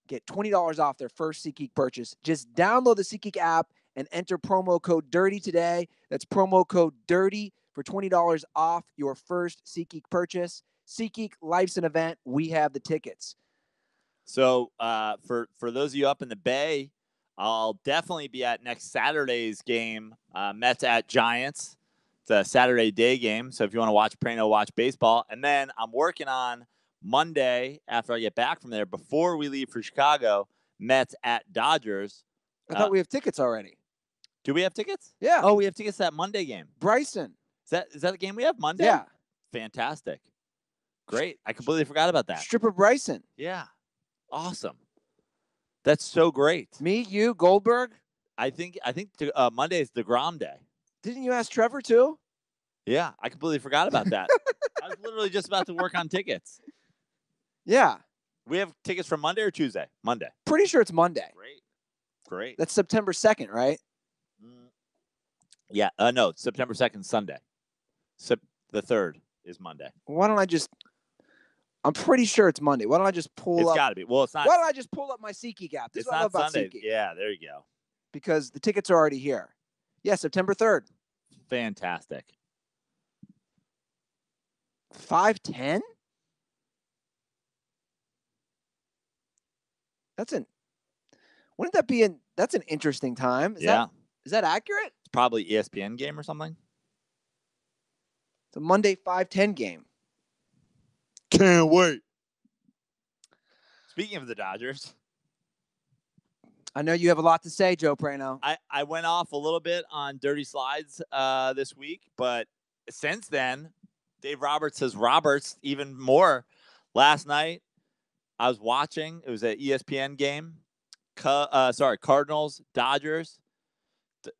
get $20 off their first SeatGeek purchase. Just download the SeatGeek app and enter promo code DIRTY today. That's promo code DIRTY for $20 off your first SeatGeek purchase. SeatGeek, life's an event. We have the tickets. So for those of you up in the Bay, I'll definitely be at next Saturday's game, Mets at Giants. It's a Saturday day game. So if you want to watch Prano, watch baseball. And then I'm working on Monday after I get back from there, before we leave for Chicago, Mets at Dodgers. I thought we have tickets already. Do we have tickets? Yeah. Oh, we have tickets to that Monday game. Bryson. Is that the game we have Monday? Yeah. Fantastic. Great. I completely forgot about that. Stripper Bryson. Yeah. Awesome. That's so great. Me, you, Goldberg. I think Monday is DeGrom Day. Didn't you ask Trevor too? Yeah, I completely forgot about that. I was literally just about to work on tickets. Yeah. We have tickets for Monday or Tuesday? Monday. Pretty sure it's Monday. Great. That's September 2nd, right? Yeah. No, September 2nd, Sunday. The 3rd is Monday. Why don't I just... I'm pretty sure it's Monday. Why don't I just pull up... It's got to be. Well, it's not... Why don't I just pull up my SeatGeek app? This It's is what I not love about Sunday. SeatGeek. Yeah, there you go. Because the tickets are already here. Yeah, September 3rd. Fantastic. 5:10? Wouldn't that be that's an interesting time? Is that accurate? It's probably ESPN game or something. It's a Monday 5:10 game. Can't wait. Speaking of the Dodgers, I know you have a lot to say, Joe Prano. I went off a little bit on Dirty Slides this week, but since then, Dave Roberts has Roberts even more. Last night, I was watching. It was an ESPN game. Cardinals, Dodgers.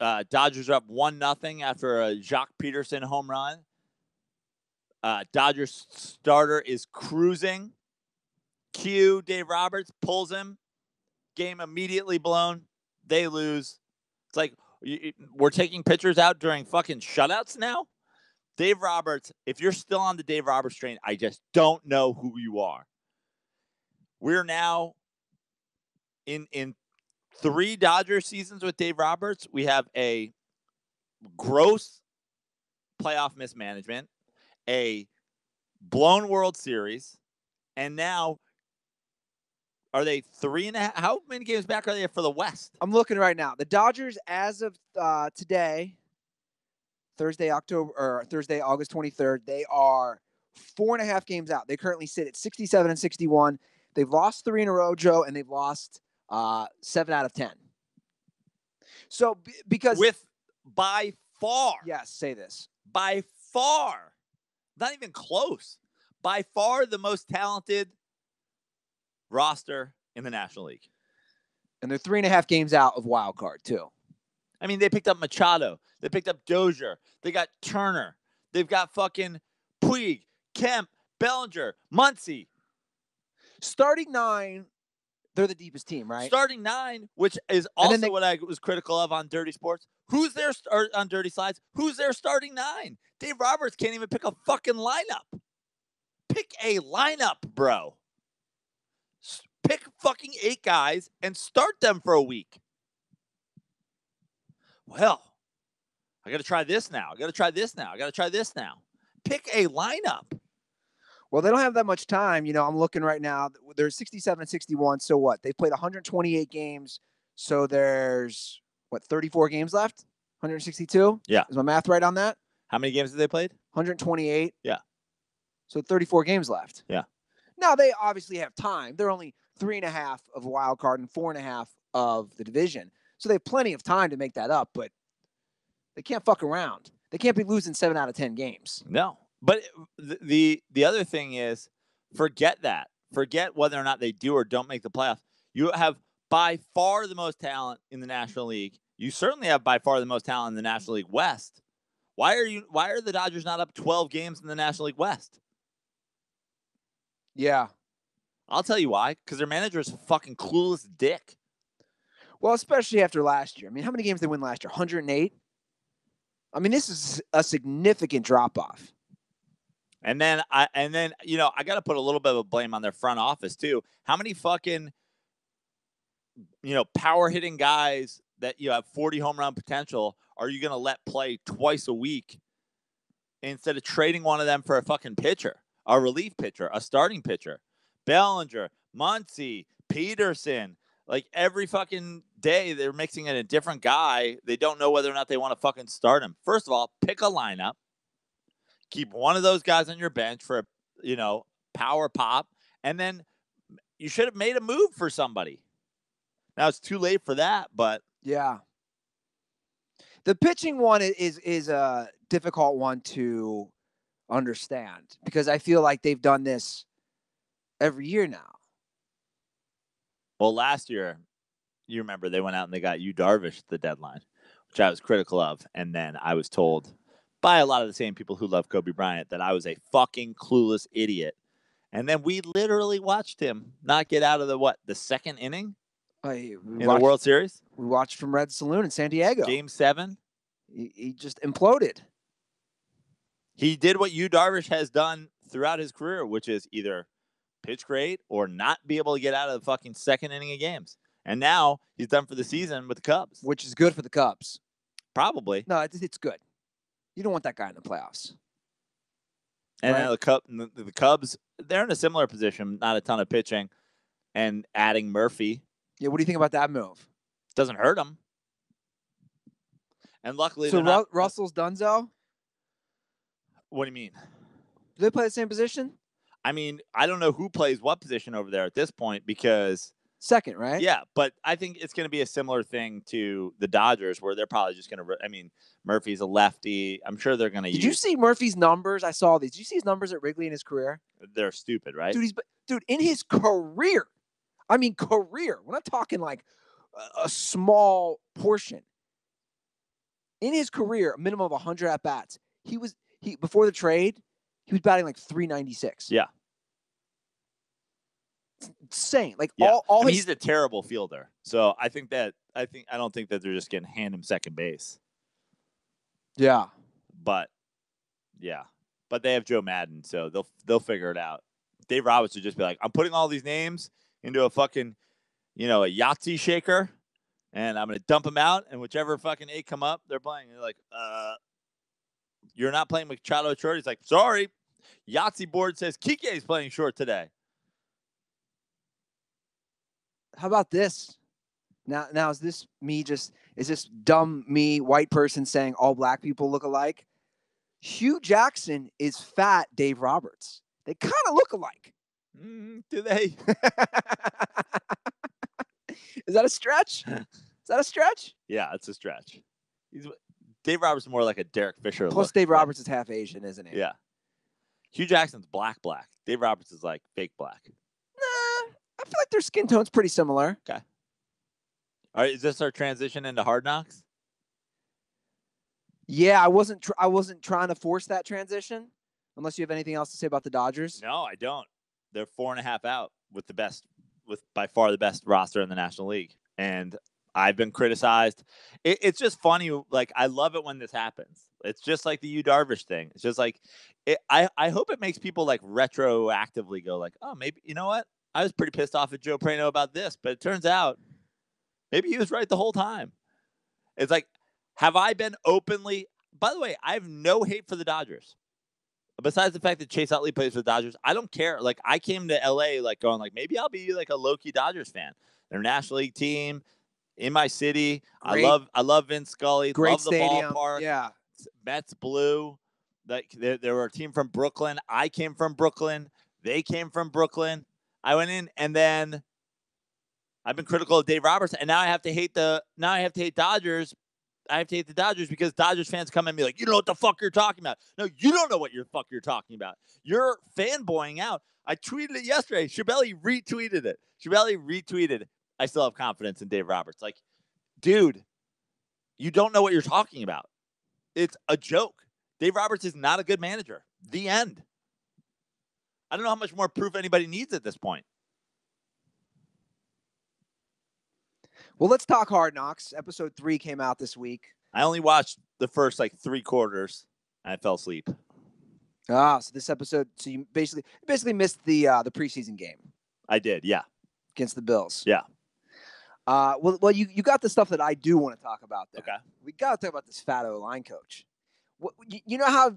Dodgers are up 1-0 after a Jacques Peterson home run. Dodgers starter is cruising. Cue Dave Roberts, pulls him. Game immediately blown. They lose. It's like we're taking pitchers out during fucking shutouts now. Dave Roberts, if you're still on the Dave Roberts train, I just don't know who you are. We're now in 3 Dodger seasons with Dave Roberts. We have a gross playoff mismanagement, a blown World Series, and now are they 3.5? How many games back are they for the West? I'm looking right now. The Dodgers, as of today, Thursday, August 23rd, they are 4.5 games out. They currently sit at 67 and 61. They've lost 3 in a row, Joe, and they've lost 7 out of 10. So because by far, yes, say this, by far, not even close, by far the most talented roster in the National League. And they're 3.5 games out of wild card too. I mean, they picked up Machado. They picked up Dozier. They got Turner. They've got fucking Puig, Kemp, Bellinger, Muncy. Starting 9, they're the deepest team, right? Starting 9, which is also what I was critical of on Dirty Sports. Who's their on Dirty Slides? Who's their starting 9? Dave Roberts can't even pick a fucking lineup. Pick a lineup, bro. Pick fucking 8 guys and start them for a week. Well, I got to try this now. I got to try this now. I got to try this now. Pick a lineup. Well, they don't have that much time. I'm looking right now. They're 67 and 61. So what? They played 128 games. So there's, 34 games left? 162? Yeah. Is my math right on that? How many games did they play? 128. Yeah. So 34 games left. Yeah. Now, they obviously have time. They're only 3.5 of a wild card and 4.5 of the division. So they have plenty of time to make that up, but they can't fuck around. They can't be losing 7 out of 10 games. No. But the other thing is, forget that. Forget whether or not they do or don't make the playoffs. You have by far the most talent in the National League. You certainly have by far the most talent in the National League West. Why are the Dodgers not up 12 games in the National League West? Yeah. I'll tell you why. Because their manager is a fucking clueless dick. Well, especially after last year. I mean, how many games did they win last year? 108? I mean, this is a significant drop-off. And then I got to put a little bit of blame on their front office too. How many fucking power hitting guys that have 40 home run potential are you going to let play twice a week instead of trading one of them for a fucking pitcher, a relief pitcher, a starting pitcher? Bellinger, Muncy, Peterson, like every fucking day they're mixing in a different guy. They don't know whether or not they want to fucking start him. First of all, pick a lineup. Keep one of those guys on your bench for a, power pop, and then you should have made a move for somebody. Now it's too late for that, but yeah, the pitching one is a difficult one to understand because I feel like they've done this every year now. Well, last year, you remember they went out and they got Yu Darvish at the deadline, which I was critical of, and then I was told by a lot of the same people who love Kobe Bryant that I was a fucking clueless idiot. And then we literally watched him not get out of the second inning in the World Series. We watched from Red Saloon in San Diego. Game 7. He just imploded. He did what Yu Darvish has done throughout his career, which is either pitch great or not be able to get out of the fucking second inning of games. And now he's done for the season with the Cubs. Which is good for the Cubs. Probably. No, it's good. You don't want that guy in the playoffs. And right? The Cubs, they're in a similar position, not a ton of pitching. and adding Murphy. Yeah, what do you think about that move? Doesn't hurt him. And luckily, So not, Russell's Dunzo? What do you mean? Do they play the same position? I mean, I don't know who plays what position over there at this point because second, right? Yeah, but I think it's going to be a similar thing to the Dodgers where they're probably just going to. I mean, Murphy's a lefty. I'm sure they're going to. Did you see Murphy's numbers? I saw these. Did you see his numbers at Wrigley in his career? They're stupid, right? Dude, in his career. I mean, career. We're not talking like a small portion. In his career, a minimum of 100 at bats. He before the trade, he was batting like 396. Yeah. It's insane. Like yeah. all he's a terrible fielder. So I don't think that they're just going to hand him second base. Yeah. But they have Joe Madden, so they'll figure it out. Dave Roberts would just be like, I'm putting all these names into a fucking, a Yahtzee shaker, and I'm going to dump them out, and whichever fucking 8 come up, they're playing. And they're like, you're not playing Machado short? He's like, sorry. Yahtzee board says Kike is playing short today. How about this? Now is this dumb me, white person saying all black people look alike? Hugh Jackson is fat Dave Roberts. They kind of look alike. Do they? Is that a stretch? Yeah, it's a stretch. Dave Roberts is more like a Derek Fisher. Plus, Dave Roberts is half Asian, isn't he? Yeah. Hugh Jackson's black. Dave Roberts is like fake black. Nah, I feel like their skin tone's pretty similar. Okay. All right, is this our transition into Hard Knocks? Yeah, I wasn't trying to force that transition. Unless you have anything else to say about the Dodgers. No, I don't. They're 4.5 out with by far the best roster in the National League, and I've been criticized. It's just funny. Like, I love it when this happens. It's just like the Yu Darvish thing. It's just like I hope it makes people like retroactively go like, oh, maybe you know what? I was pretty pissed off at Joe Prano about this, but it turns out maybe he was right the whole time. It's like, have I been openly? By the way, I have no hate for the Dodgers. Besides the fact that Chase Utley plays for the Dodgers, I don't care. Like, I came to LA like going like, maybe I'll be like a low-key Dodgers fan. They're a National League team in my city. Great. I love Vince Scully. Great love stadium. The ballpark. Yeah. Mets blue. Like, they were a team from Brooklyn. I came from Brooklyn. They came from Brooklyn. I went in, and then I've been critical of Dave Roberts, and now I have to hate Dodgers. I have to hate the Dodgers because Dodgers fans come at me like, you know what the fuck you're talking about. No, you don't know what the fuck you're talking about. You're fanboying out. I tweeted it yesterday. Schiavelli retweeted it. I still have confidence in Dave Roberts. Like, dude, you don't know what you're talking about. It's a joke. Dave Roberts is not a good manager. The end. I don't know how much more proof anybody needs at this point. Well, let's talk Hard Knocks. Episode 3 came out this week. I only watched the first 3 quarters, and I fell asleep. So this episode, so you basically missed the preseason game. I did, yeah, against the Bills. Yeah. Well, you got the stuff that I do want to talk about there. Okay. We got to talk about this fat O-line coach. You know how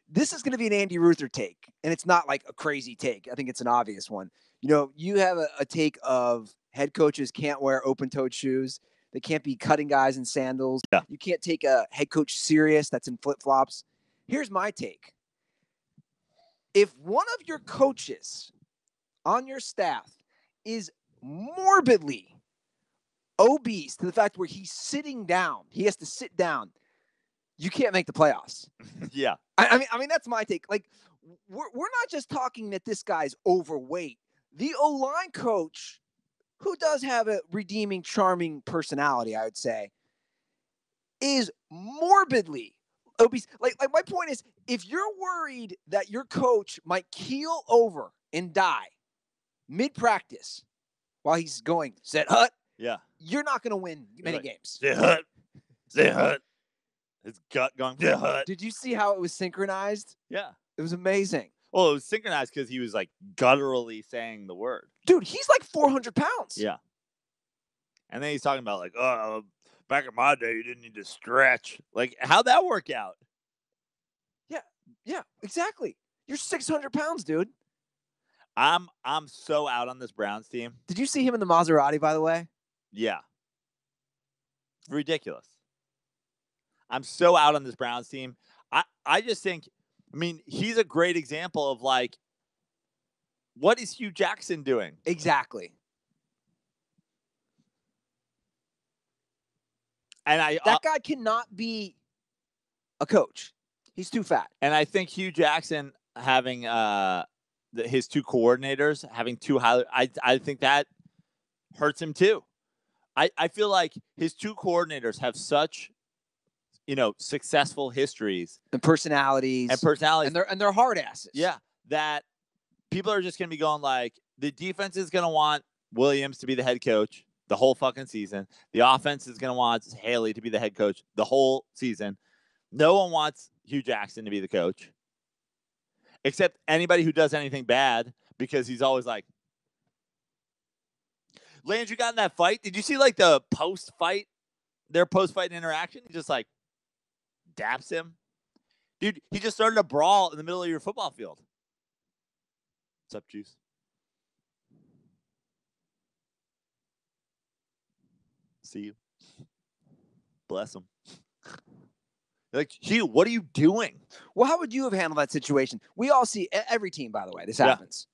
this is going to be an Andy Ruther take, and it's not like a crazy take. I think it's an obvious one. You have a take of head coaches can't wear open-toed shoes. They can't be cutting guys in sandals. Yeah. You can't take a head coach serious that's in flip-flops. Here's my take. If one of your coaches on your staff is morbidly obese to the fact where he's sitting down, he has to sit down, you can't make the playoffs. Yeah. I mean, that's my take. Like, we're not just talking that this guy's overweight. The O-line coach, who does have a redeeming, charming personality, I would say, is morbidly obese. Like my point is, if you're worried that your coach might keel over and die mid-practice while he's going, set hut, yeah, you're not going to win many games. Say hut. His gut going, say hut. Did you see how it was synchronized? Yeah. It was amazing. Well, it was synchronized because he was gutturally saying the word. Dude, he's 400 pounds. Yeah. And then he's talking about back in my day, you didn't need to stretch. How'd that work out? Yeah, exactly. You're 600 pounds, dude. I'm so out on this Browns team. Did you see him in the Maserati, by the way? Yeah. Ridiculous. I'm so out on this Browns team. I just think, I mean, he's a great example of like, what is Hugh Jackson doing? Exactly. And that guy cannot be a coach. He's too fat. And I think Hugh Jackson having his two coordinators having too high, I think that hurts him too. I feel like his two coordinators have such, successful histories and personalities, and they're hard asses. Yeah, that people are just going to be going like, the defense is going to want Williams to be the head coach the whole fucking season. The offense is going to want Haley to be the head coach the whole season. No one wants Hugh Jackson to be the coach, except anybody who does anything bad, because he's always like, Landry got in that fight. Did you see like the their post-fight interaction? He just like daps him. Dude, he just started a brawl in the middle of your football field. What's up, Juice? See you. Bless him. Like, Hugh, what are you doing? Well, how would you have handled that situation? We all see every team, by the way, this happens.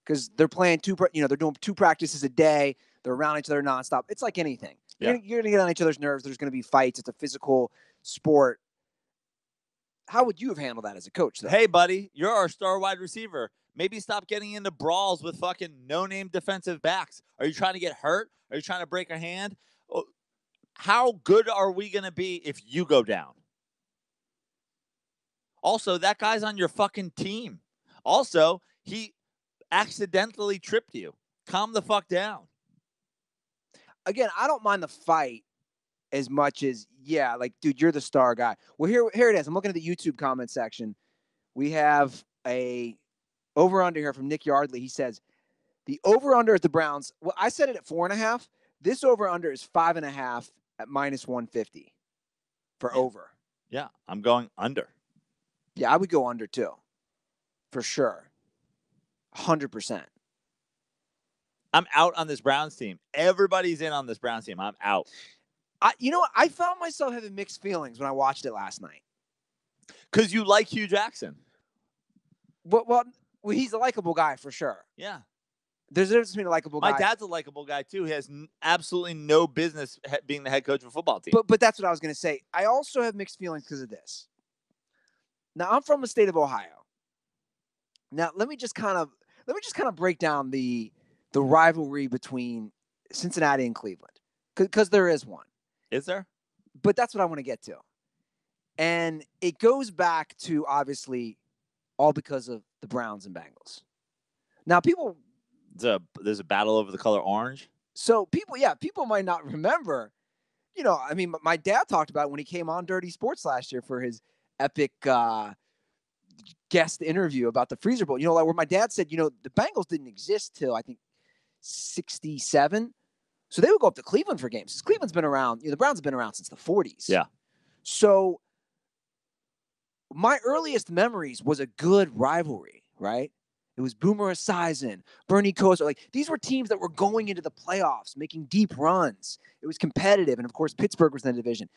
Because they're playing they're doing 2 practices a day. They're around each other nonstop. It's like anything. You're going to get on each other's nerves. There's going to be fights. It's a physical sport. How would you have handled that as a coach, though? Hey, buddy, you're our star wide receiver. Maybe stop getting into brawls with fucking no-name defensive backs. Are you trying to get hurt? Are you trying to break a hand? How good are we going to be if you go down? Also, that guy's on your fucking team. Also, he accidentally tripped you. Calm the fuck down. Again, I don't mind the fight as much as, like, dude, you're the star guy. Well, here it is. I'm looking at the YouTube comment section. We have a over-under here from Nick Yardley. He says, the over-under at the Browns, well, I said it at 4.5. This over-under is 5.5 at -150 for over. Yeah, I'm going under. Yeah, I would go under too, for sure. 100%. I'm out on this Browns team. Everybody's in on this Browns team. I'm out. You know what? I found myself having mixed feelings when I watched it last night. Because you like Hugh Jackson. Well, he's a likable guy for sure. Yeah. There's a difference between a likable guy. My dad's a likable guy too. He has absolutely no business being the head coach of a football team. But that's what I was going to say. I also have mixed feelings because of this. Now, I'm from the state of Ohio. Now, let me just kind of break down the rivalry between Cincinnati and Cleveland, because there is one. Is there? But that's what I want to get to. And it goes back to, obviously, all because of the Browns and Bengals. Now, people... There's a battle over the color orange? So, people might not remember. I mean, my dad talked about it when he came on Dirty Sports last year for his epic guest interview about the Freezer Bowl. Like where my dad said, the Bengals didn't exist till, I think, 1967. So they would go up to Cleveland for games. Cleveland's been around, the Browns have been around since the 1940s. Yeah. So my earliest memories was a good rivalry, right? It was Boomer Esiason, Bernie Kosar. Like, these were teams that were going into the playoffs, making deep runs. It was competitive. And, of course, Pittsburgh was in the division.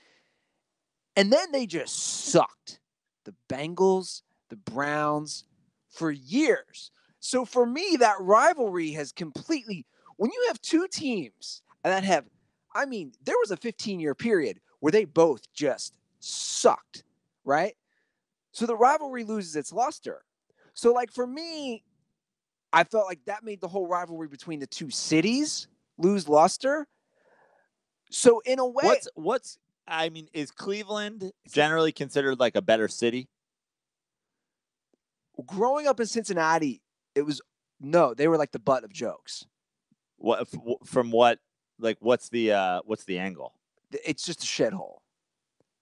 And then they just sucked. The Bengals, the Browns, for years. So for me, that rivalry has completely... When you have two teams that have... I mean, there was a 15-year period where they both just sucked, right? So the rivalry loses its luster. So, like, for me, I felt like that made the whole rivalry between the two cities lose luster. So, in a way... is Cleveland generally considered like a better city? Growing up in Cincinnati, they were like the butt of jokes. What's the angle? It's just a shithole.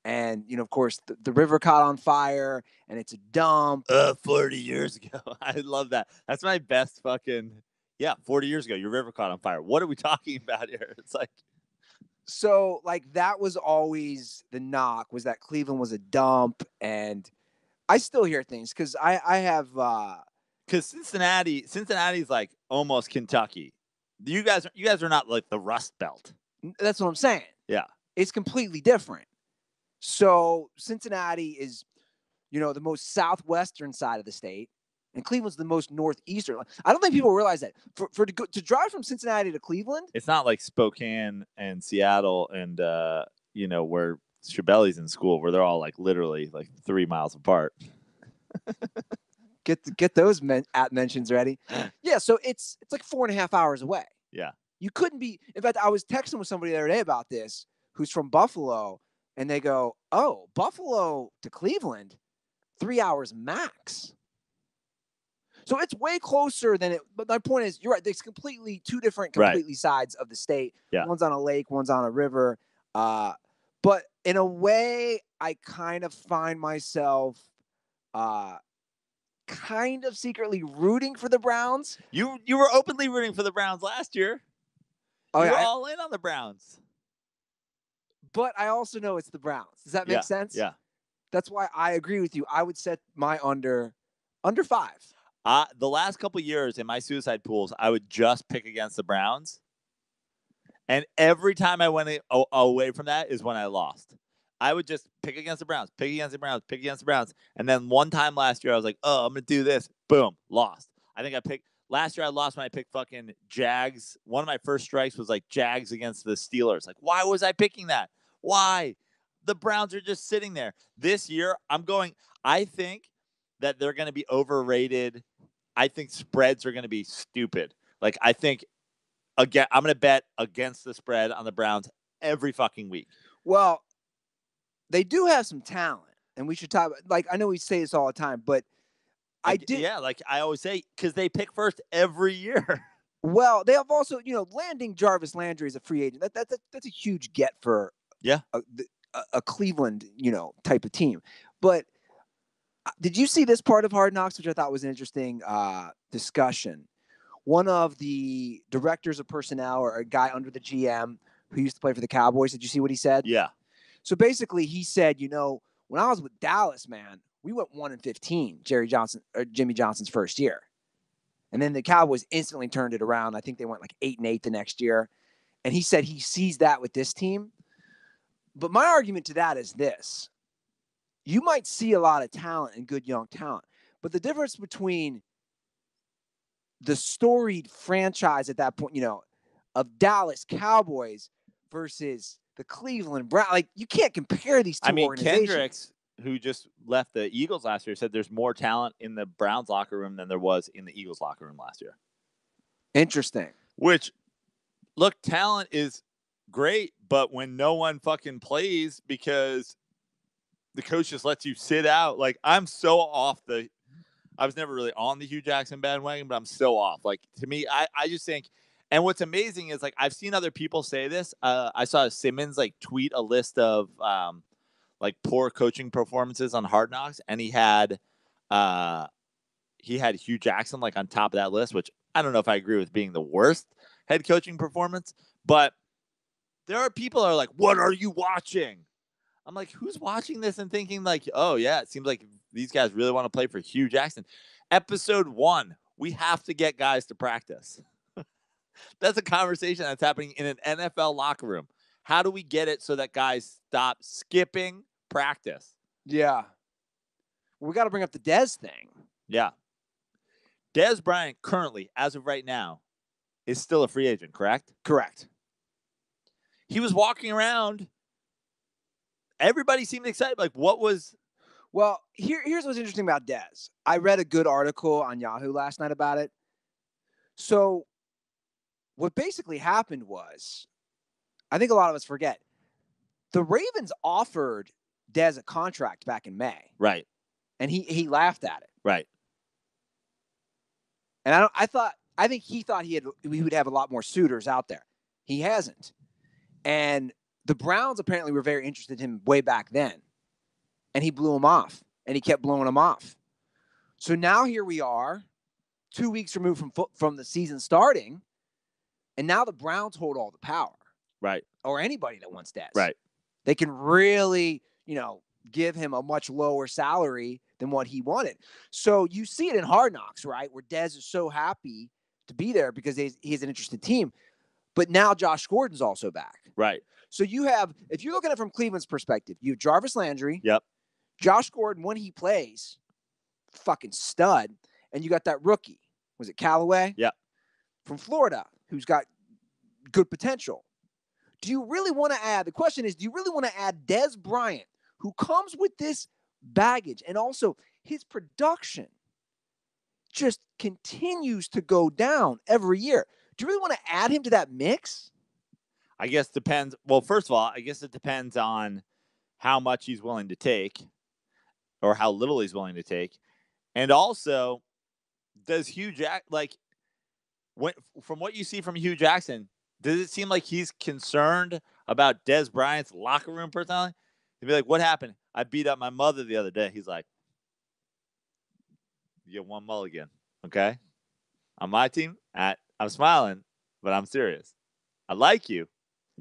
And, of course, the river caught on fire, and it's a dump. 40 years ago. I love that. That's my best fucking... Yeah, 40 years ago, your river caught on fire. What are we talking about here? It's like... So, like, that was always the knock, was that Cleveland was a dump. And I still hear things because I have because Cincinnati's like almost Kentucky. You guys are not like the Rust Belt. That's what I'm saying. Yeah. It's completely different. So Cincinnati is, the most southwestern side of the state, and Cleveland's the most northeastern. I don't think people realize that. To drive from Cincinnati to Cleveland, it's not like Spokane and Seattle and where Chabelli's in school, where they're all like literally like 3 miles apart. Get those mentions ready. Yeah, so it's like 4.5 hours away. Yeah. You couldn't be. In fact, I was texting with somebody the other day about this, who's from Buffalo, and they go, "Oh, Buffalo to Cleveland, 3 hours max." So it's way closer than it. But my point is, you're right. There's completely two different, sides of the state. Yeah. One's on a lake, one's on a river. But in a way, I kind of find myself, kind of secretly rooting for the Browns. You were openly rooting for the Browns last year. You were all in on the Browns. But I also know it's the Browns. Does that make sense? Yeah. That's why I agree with you. I would set my under 5. The last couple years in my suicide pools, I would just pick against the Browns. And every time I went away from that is when I lost. I would just pick against the Browns, pick against the Browns, pick against the Browns. And then one time last year, I was like, oh, I'm going to do this. Boom, lost. I think last year I lost when I picked fucking Jags. One of my first strikes was like Jags against the Steelers. Like, why was I picking that? Why? The Browns are just sitting there. This year, I think that they're going to be overrated. I think spreads are going to be stupid. Like, I think, again, I'm going to bet against the spread on the Browns every fucking week. Well, they do have some talent, and we should talk about, like, I know we say this all the time, but Yeah, like I always say, because they pick first every year. Well, they have also, landing Jarvis Landry as a free agent. That's a huge get for a Cleveland, type of team. But did you see this part of Hard Knocks, which I thought was an interesting discussion? One of the directors of personnel, or a guy under the GM who used to play for the Cowboys, did you see what he said? Yeah. So basically, he said, when I was with Dallas, man, we went 1-15, Jimmy Johnson's first year. And then the Cowboys instantly turned it around. I think they went like 8-8 the next year. And he said he sees that with this team. But my argument to that is this. You might see a lot of talent and good young talent, but the difference between the storied franchise at that point, of Dallas Cowboys versus the Cleveland Browns, like, you can't compare these two organizations. Kendricks, who just left the Eagles last year, said there's more talent in the Browns locker room than there was in the Eagles locker room last year. Interesting. Which, look, talent is great, but when no one fucking plays because the coach just lets you sit out, like, I'm so off I was never really on the Hugh Jackson bandwagon, but I'm so off. Like, to me, I just think, and what's amazing is, like, I've seen other people say this. I saw Simmons, like, tweet a list of, like, poor coaching performances on Hard Knocks, and he had Hugh Jackson, like, on top of that list, which I don't know if I agree with being the worst head coaching performance, but there are people that are like, what are you watching? I'm like, who's watching this and thinking like, oh yeah, it seems like these guys really want to play for Hugh Jackson. Episode 1, we have to get guys to practice. That's a conversation that's happening in an NFL locker room. How do we get it so that guys stop skipping practice? Yeah. We got to bring up the Dez thing. Yeah. Dez Bryant currently, as of right now, is still a free agent, correct? Correct. He was walking around. Everybody seemed excited. Like, what was... Well, here's what's interesting about Dez. I read a good article on Yahoo last night about it. So what basically happened was, I think a lot of us forget, the Ravens offered Dez a contract back in May. Right. And he laughed at it. Right. And I think he thought he would have a lot more suitors out there. He hasn't. And the Browns apparently were very interested in him way back then. And he blew him off. And he kept blowing him off. So now here we are, 2 weeks removed from the season starting. And now the Browns hold all the power. Right. Or anybody that wants Dez. Right. They can really, give him a much lower salary than what he wanted. So you see it in Hard Knocks, right? Where Dez is so happy to be there because he's an interested team. But now Josh Gordon's also back. Right. So you have, if you're looking at it from Cleveland's perspective, you have Jarvis Landry. Yep. Josh Gordon, when he plays, fucking stud. And you got that rookie. Was it Callaway? Yep. From Florida, who's got good potential. Do you really want to add, the question is, do you really want to add Dez Bryant, who comes with this baggage, and also his production just continues to go down every year? Do you really want to add him to that mix? I guess depends. Well, first of all, I guess it depends on how much he's willing to take or how little he's willing to take. And also, does Hugh from what you see from Hugh Jackson, does it seem like he's concerned about Dez Bryant's locker room personality? He'd be like, what happened? I beat up my mother the other day. He's like, you get one mulligan, okay? On my team, I'm smiling, but I'm serious. I like you.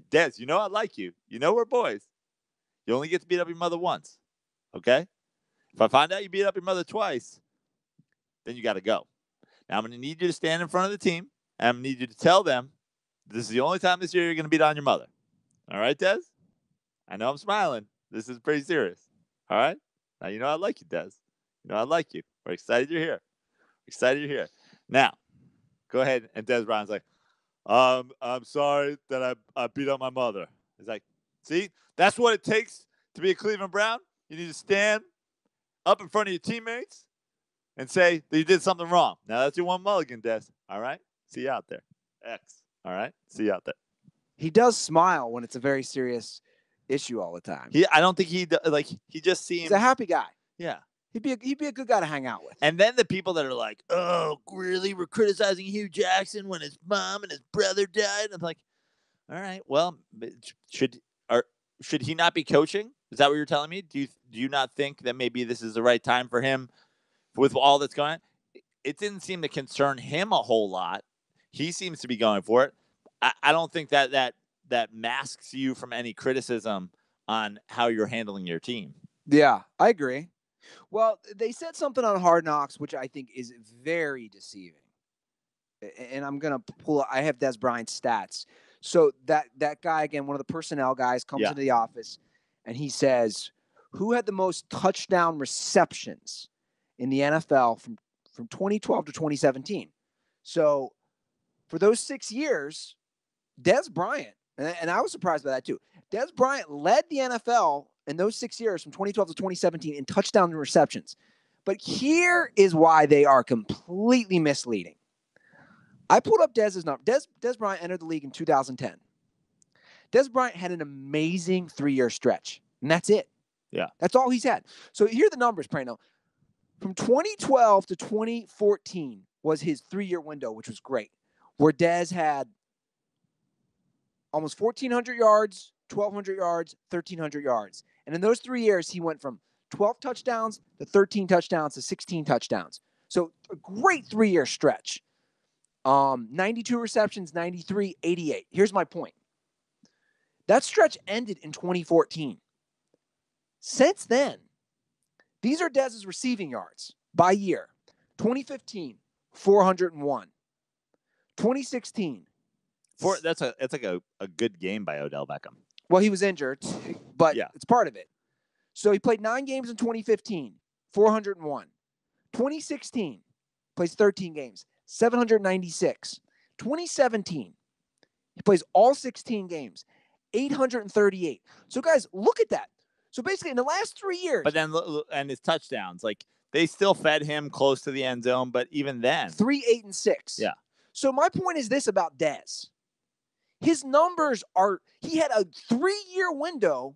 Dez, you know I like you. You know we're boys. You only get to beat up your mother once, okay? If I find out you beat up your mother twice, then you got to go. Now, I'm going to need you to stand in front of the team, and I'm going to need you to tell them this is the only time this year you're going to beat on your mother. All right, Dez? I know I'm smiling. This is pretty serious. All right? Now, you know I like you, Dez. You know I like you. We're excited you're here. Excited you're here. Now, go ahead, and Dez Bryant's like, I'm sorry that I beat up my mother. He's like, see? That's what it takes to be a Cleveland Brown. You need to stand up in front of your teammates and say that you did something wrong. Now, that's your one mulligan, Dez. All right? See you out there. X. All right? See you out there. He does smile when it's a very serious issue all the time. I don't think he just seems... He's a happy guy. Yeah. He'd be a good guy to hang out with. And then the people that are like, oh, really? We're criticizing Hugh Jackson when his mom and his brother died? I'm like, all right, well, should he not be coaching? Is that what you're telling me? Do you not think that maybe this is the right time for him with all that's going on? It didn't seem to concern him a whole lot. He seems to be going for it. I don't think that masks you from any criticism on how you're handling your team. Yeah, I agree. Well, they said something on Hard Knocks, which I think is very deceiving. And I'm going to I have Dez Bryant's stats. So that guy, again, one of the personnel guys, comes into the office, and he says, who had the most touchdown receptions in the NFL from 2012 to 2017? So for those 6 years, Dez Bryant, and I was surprised by that too, Dez Bryant led the NFL in those 6 years from 2012 to 2017 in touchdown receptions. But here is why they are completely misleading. I pulled up Dez's number. Dez Bryant entered the league in 2010. Dez Bryant had an amazing 3-year stretch, and that's it. Yeah. That's all he's had. So here are the numbers, Prano. From 2012 to 2014 was his 3-year window, which was great, where Dez had almost 1,400 yards, 1,200 yards, 1,300 yards. And in those 3 years, he went from 12 touchdowns to 13 touchdowns to 16 touchdowns. So a great 3-year stretch. 92 receptions, 93, 88. Here's my point. That stretch ended in 2014. Since then, these are Dez's receiving yards by year. 2015, 401. 2016. That's like a good game by Odell Beckham. Well, he was injured, but it's part of it. So he played 9 games in 2015, 401. 2016, plays 13 games, 796. 2017, he plays all 16 games, 838. So, guys, look at that. So, basically, in the last 3 years. But then, and his touchdowns, like, they still fed him close to the end zone, but even then. 3, 8, and 6. Yeah. So, my point is this about Dez. His numbers he had a 3-year window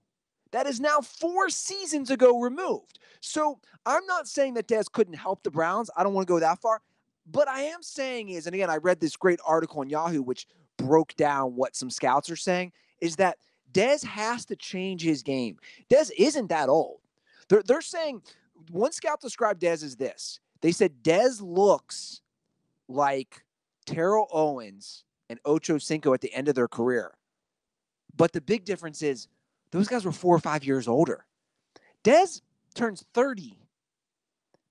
that is now 4 seasons ago removed. So I'm not saying that Dez couldn't help the Browns. I don't want to go that far. But I am saying is, and again, I read this great article on Yahoo, which broke down what some scouts are saying, is that Dez has to change his game. Dez isn't that old. They're saying, one scout described Dez as this. They said Dez looks like Terrell Owens and Ocho Cinco at the end of their career. But the big difference is those guys were 4 or 5 years older. Dez turns 30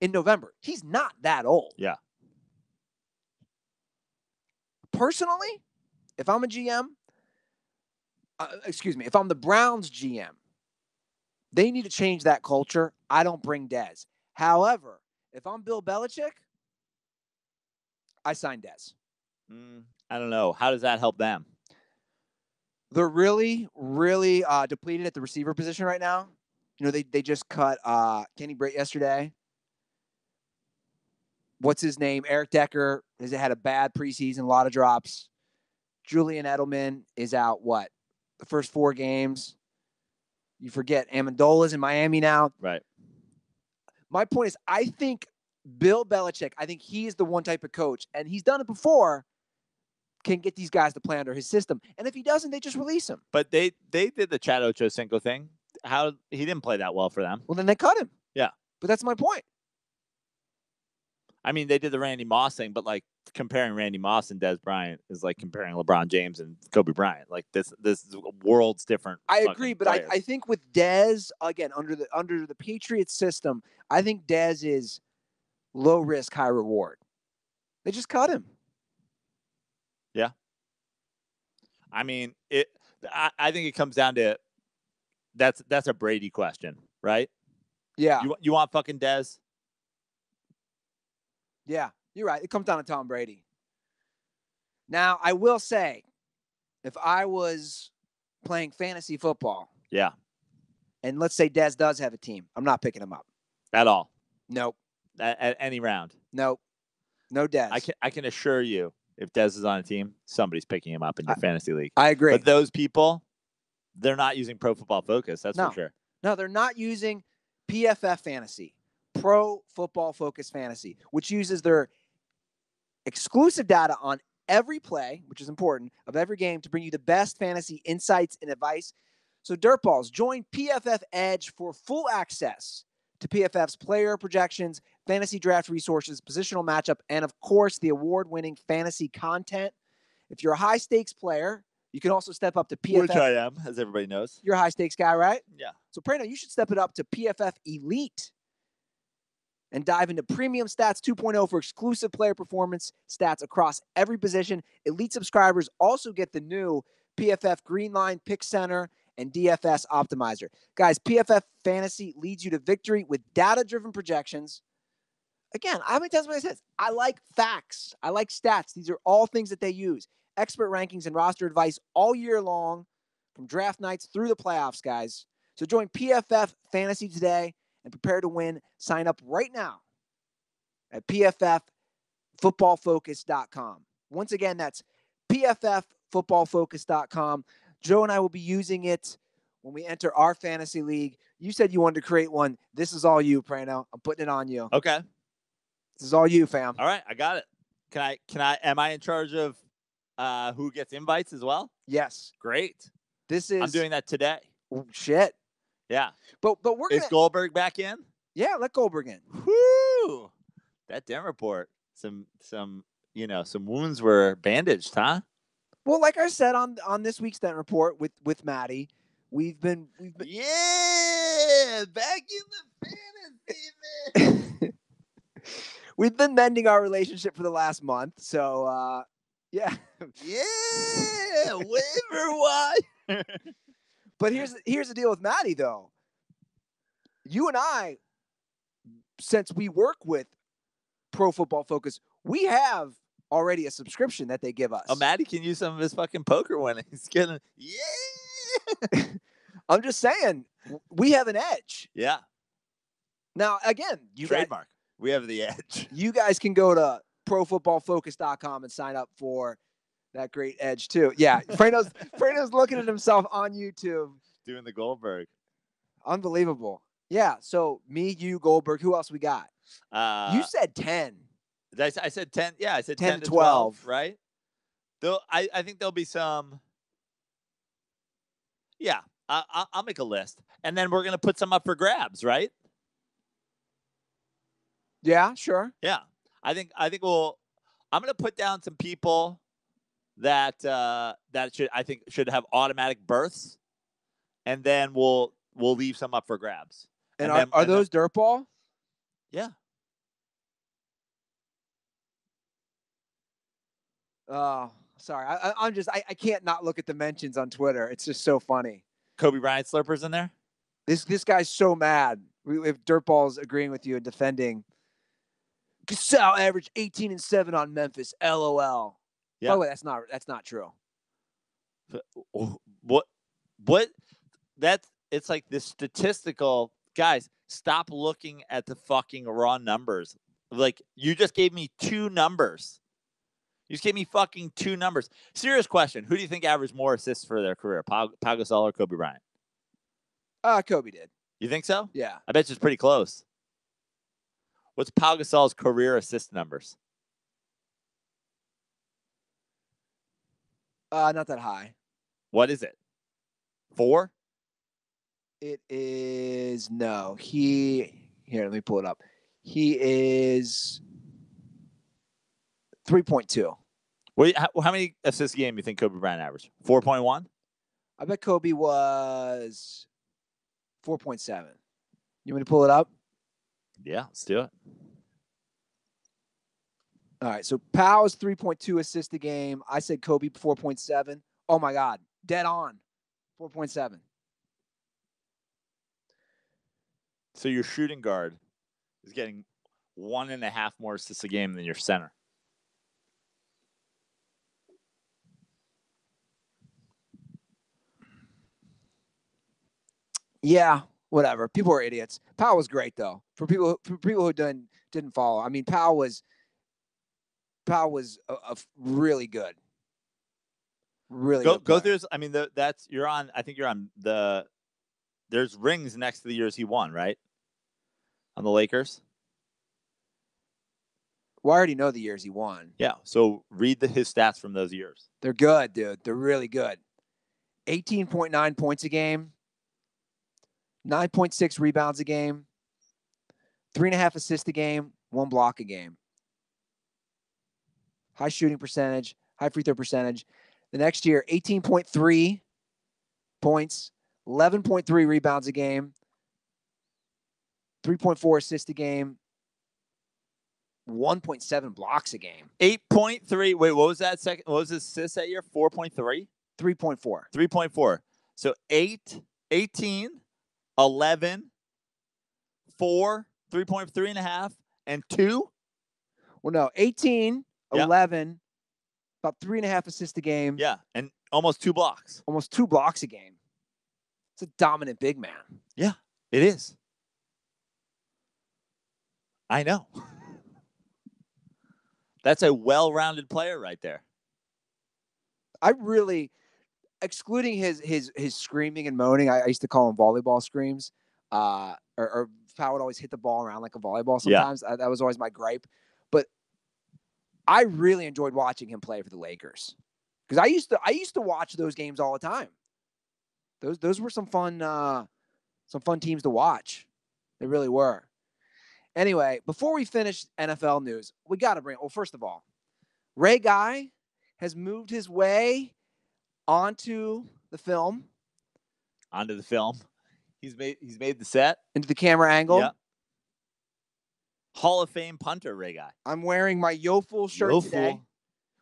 in November. He's not that old. Yeah. Personally, if I'm a GM, if I'm the Browns GM, they need to change that culture. I don't bring Dez. However, if I'm Bill Belichick, I sign Dez. I don't know. How does that help them? They're really, really depleted at the receiver position right now. You know, they just cut Kenny Britt yesterday. What's his name? Eric Decker has had a bad preseason, a lot of drops. Julian Edelman is out, the first 4 games. You forget Amendola's in Miami now. Right. My point is, I think Bill Belichick, I think he is the one type of coach, and he's done it before, can get these guys to play under his system. And if he doesn't, they just release him. But they did the Chad Ochocinco thing. He didn't play that well for them. Well, then they cut him. Yeah. But that's my point. I mean, they did the Randy Moss thing, but like comparing Randy Moss and Dez Bryant is like comparing LeBron James and Kobe Bryant. Like this is worlds different. I agree, but I think with Dez, again, under the Patriots system, I think Dez is low risk, high reward. They just cut him. Yeah. I mean, I think it comes down to that's a Brady question, right? Yeah. You want fucking Dez? Yeah, you're right. It comes down to Tom Brady. Now, I will say, if I was playing fantasy football, yeah, and let's say Dez does have a team, I'm not picking him up at all. Nope. At any round. Nope. No Dez. I can assure you, if Dez is on a team, somebody's picking him up in your fantasy league. I agree. But those people, they're not using Pro Football Focus. That's for sure. No, they're not using PFF Fantasy, Pro Football Focus Fantasy, which uses their exclusive data on every play, which is important, of every game to bring you the best fantasy insights and advice. So Dirtballs, join PFF Edge for full access to PFF's player projections, fantasy draft resources, positional matchup, and of course, the award-winning fantasy content. If you're a high-stakes player, you can also step up to PFF. Which I am, as everybody knows. You're a high-stakes guy, right? Yeah. So, Prano, you should step it up to PFF Elite and dive into Premium Stats 2.0 for exclusive player performance stats across every position. Elite subscribers also get the new PFF Greenline Pick Center and DFS Optimizer. Guys, PFF Fantasy leads you to victory with data-driven projections. Again, how many times have I said this? I like facts. I like stats. These are all things that they use. Expert rankings and roster advice all year long, from draft nights through the playoffs, guys. So join PFF Fantasy today and prepare to win. Sign up right now at pfffootballfocus.com. Once again, that's pfffootballfocus.com. Joe and I will be using it when we enter our fantasy league. You said you wanted to create one. This is all you, Prano. I'm putting it on you. Okay. This is all you, fam. All right, I got it. Am I in charge of who gets invites as well? Yes. Great. I'm doing that today. Oh, shit. Yeah. But we're gonna... Is Goldberg back in? Yeah, let Goldberg in. Whoo! That Dem report. Some wounds were bandaged, huh? Well, like I said on this week's Dent Report with Maddie, we've been yeah, back in the fantasy, man. We've been mending our relationship for the last month, so yeah. Yeah, waiver wire. But here's the deal with Maddie, though. You and I, since we work with Pro Football Focus, we have already a subscription that they give us. Oh, Maddie can use some of his fucking poker winnings. Yeah. I'm just saying, we have an edge. Yeah. Now, again, trademark. We have the edge. You guys can go to profootballfocus.com and sign up for that great edge too. Yeah, Fredo's looking at himself on YouTube doing the Goldberg. Unbelievable. Yeah. So me, you, Goldberg. Who else we got? You said 10. I said 10. Yeah, I said 10 to 12. Right. I think there'll be some. Yeah, I'll make a list, and then we're gonna put some up for grabs, right? Yeah, sure. Yeah, I think I'm gonna put down some people that should have automatic berths, and then we'll leave some up for grabs. And are those dirtball? Yeah. Oh, sorry. I can't not look at the mentions on Twitter. It's just so funny. Kobe Bryant slurpers in there? This guy's so mad. We have Dirtballs agreeing with you and defending. Gasol averaged 18-7 on Memphis. LOL. Yeah. By the way, that's not true. What? It's like this statistical guys. Stop looking at the fucking raw numbers. Like you just gave me two numbers. You just gave me fucking two numbers. Serious question: who do you think averaged more assists for their career, Pau Gasol or Kobe Bryant? Kobe did. You think so? Yeah. I bet you it's pretty close. What's Pau Gasol's career assist numbers? Not that high. What is it? 4? It is no. Here, let me pull it up. He is 3.2. How many assists a game do you think Kobe Bryant averaged? 4.1? I bet Kobe was 4.7. You want me to pull it up? Yeah, let's do it. All right, so Powell's 3.2 assists a game. I said Kobe 4.7. Oh my God, dead on, 4.7. So your shooting guard is getting 1.5 more assists a game than your center. Yeah, whatever. People are idiots. Powell was great though. For people who didn't follow. I mean, Powell was a really good. Really go good through. I mean, you're on. I think you're on the. There's rings next to the years he won, right? On the Lakers. Well, I already know the years he won. Yeah. So read his stats from those years. They're good, dude. They're really good. 18.9 points a game. 9.6 rebounds a game. 3.5 assists a game. 1 block a game. High shooting percentage. High free throw percentage. The next year, 18.3 points. 11.3 rebounds a game. 3.4 assists a game. 1.7 blocks a game. 8.3. Wait, what was that second? What was his assist that year? 4.3? 3.4. 3.4. So 18, 11, 4, 3.3.5, and 2? Well, no, 18, Yeah. 11, about 3.5 assists a game. Yeah, and almost 2 blocks. Almost 2 blocks a game. It's a dominant big man. Yeah, it is. I know. That's a well-rounded player right there. I really, excluding his screaming and moaning, I used to call him volleyball screams. Or Powell would always hit the ball around like a volleyball sometimes. Yeah. That was always my gripe. But I really enjoyed watching him play for the Lakers. Because I used to watch those games all the time. Those were some fun teams to watch. They really were. Anyway, before we finish NFL news, we got to first of all, Ray Guy has moved his way onto the film. Onto the film. He's made the set. Into the camera angle. Yeah. Hall of Fame punter, Ray Guy. I'm wearing my Yo Fool shirt today.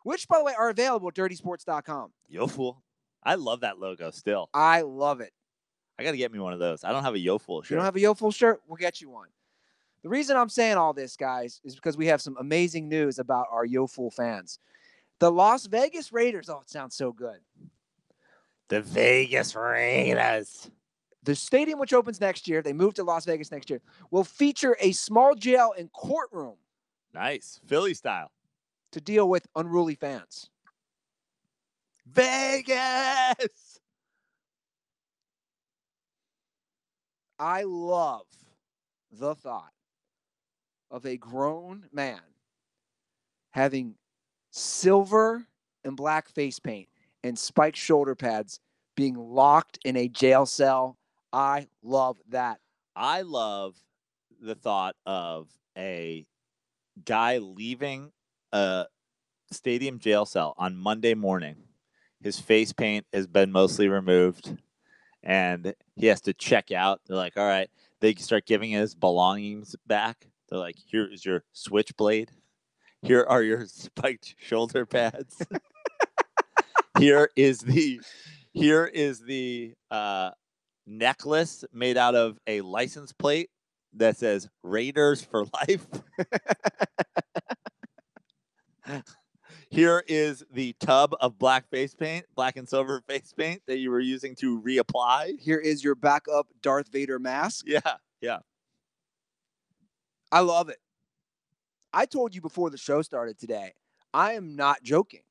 Which, by the way, are available at dirtysports.com. Yo Fool. I love that logo still. I love it. I got to get me one of those. I don't have a Yo Fool shirt. You don't have a Yo Fool shirt? We'll get you one. The reason I'm saying all this, guys, is because we have some amazing news about our Yo Fool fans. The Las Vegas Raiders. Oh, it sounds so good. The Vegas Raiders. The stadium, which opens next year, they move to Las Vegas next year, will feature a small jail and courtroom. Nice. Philly style. To deal with unruly fans. Vegas! I love the thought of a grown man having silver and black face paint and spiked shoulder pads being locked in a jail cell. I love that. I love the thought of a guy leaving a stadium jail cell on Monday morning. His face paint has been mostly removed, and he has to check out. They're like, all right. They start giving his belongings back. They're like, here is your switchblade. Here are your spiked shoulder pads. Here is the necklace made out of a license plate that says Raiders for life. Here is the tub of black and silver face paint that you were using to reapply. Here is your backup Darth Vader mask. Yeah. I love it. I told you before the show started today, I am not joking.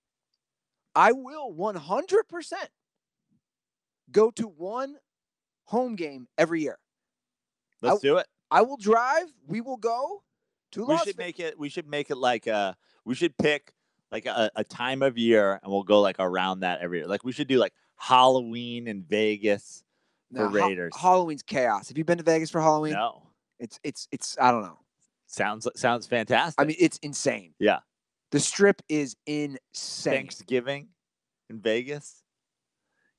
I will 100% go to one home game every year. Let's do it. I will drive. We will go to Las Vegas. We should make it like we should pick like a time of year, and we'll go like around that every year. Like we should do like Halloween in Vegas for Raiders. Halloween's chaos. Have you been to Vegas for Halloween? No. It's I don't know. Sounds fantastic. I mean, it's insane. Yeah. The strip is insane. Thanksgiving in Vegas.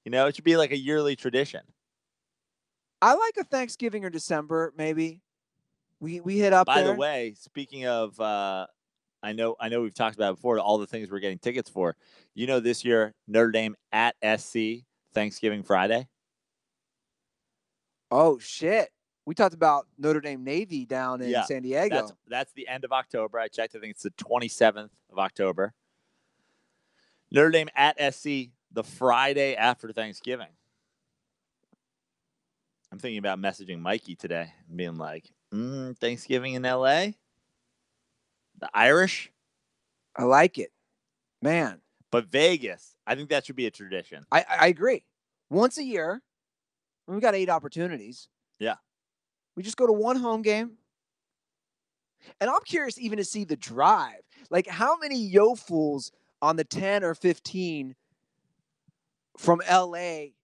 You know, it should be like a yearly tradition. I like a Thanksgiving or December, maybe. We hit up By there. the way, speaking of I know we've talked about it before, all the things we're getting tickets for. You know, this year, Notre Dame at SC, Thanksgiving Friday. Oh, shit. We talked about Notre Dame Navy down in San Diego. That's the end of October. I checked. I think it's the 27th of October. Notre Dame at SC the Friday after Thanksgiving. I'm thinking about messaging Mikey today and being like, Thanksgiving in LA? The Irish? I like it. Man. But Vegas, I think that should be a tradition. I agree. Once a year, we got 8 opportunities. Yeah. We just go to one home game. And I'm curious even to see the drive. Like, how many yo-fools on the 10 or 15 from L.A.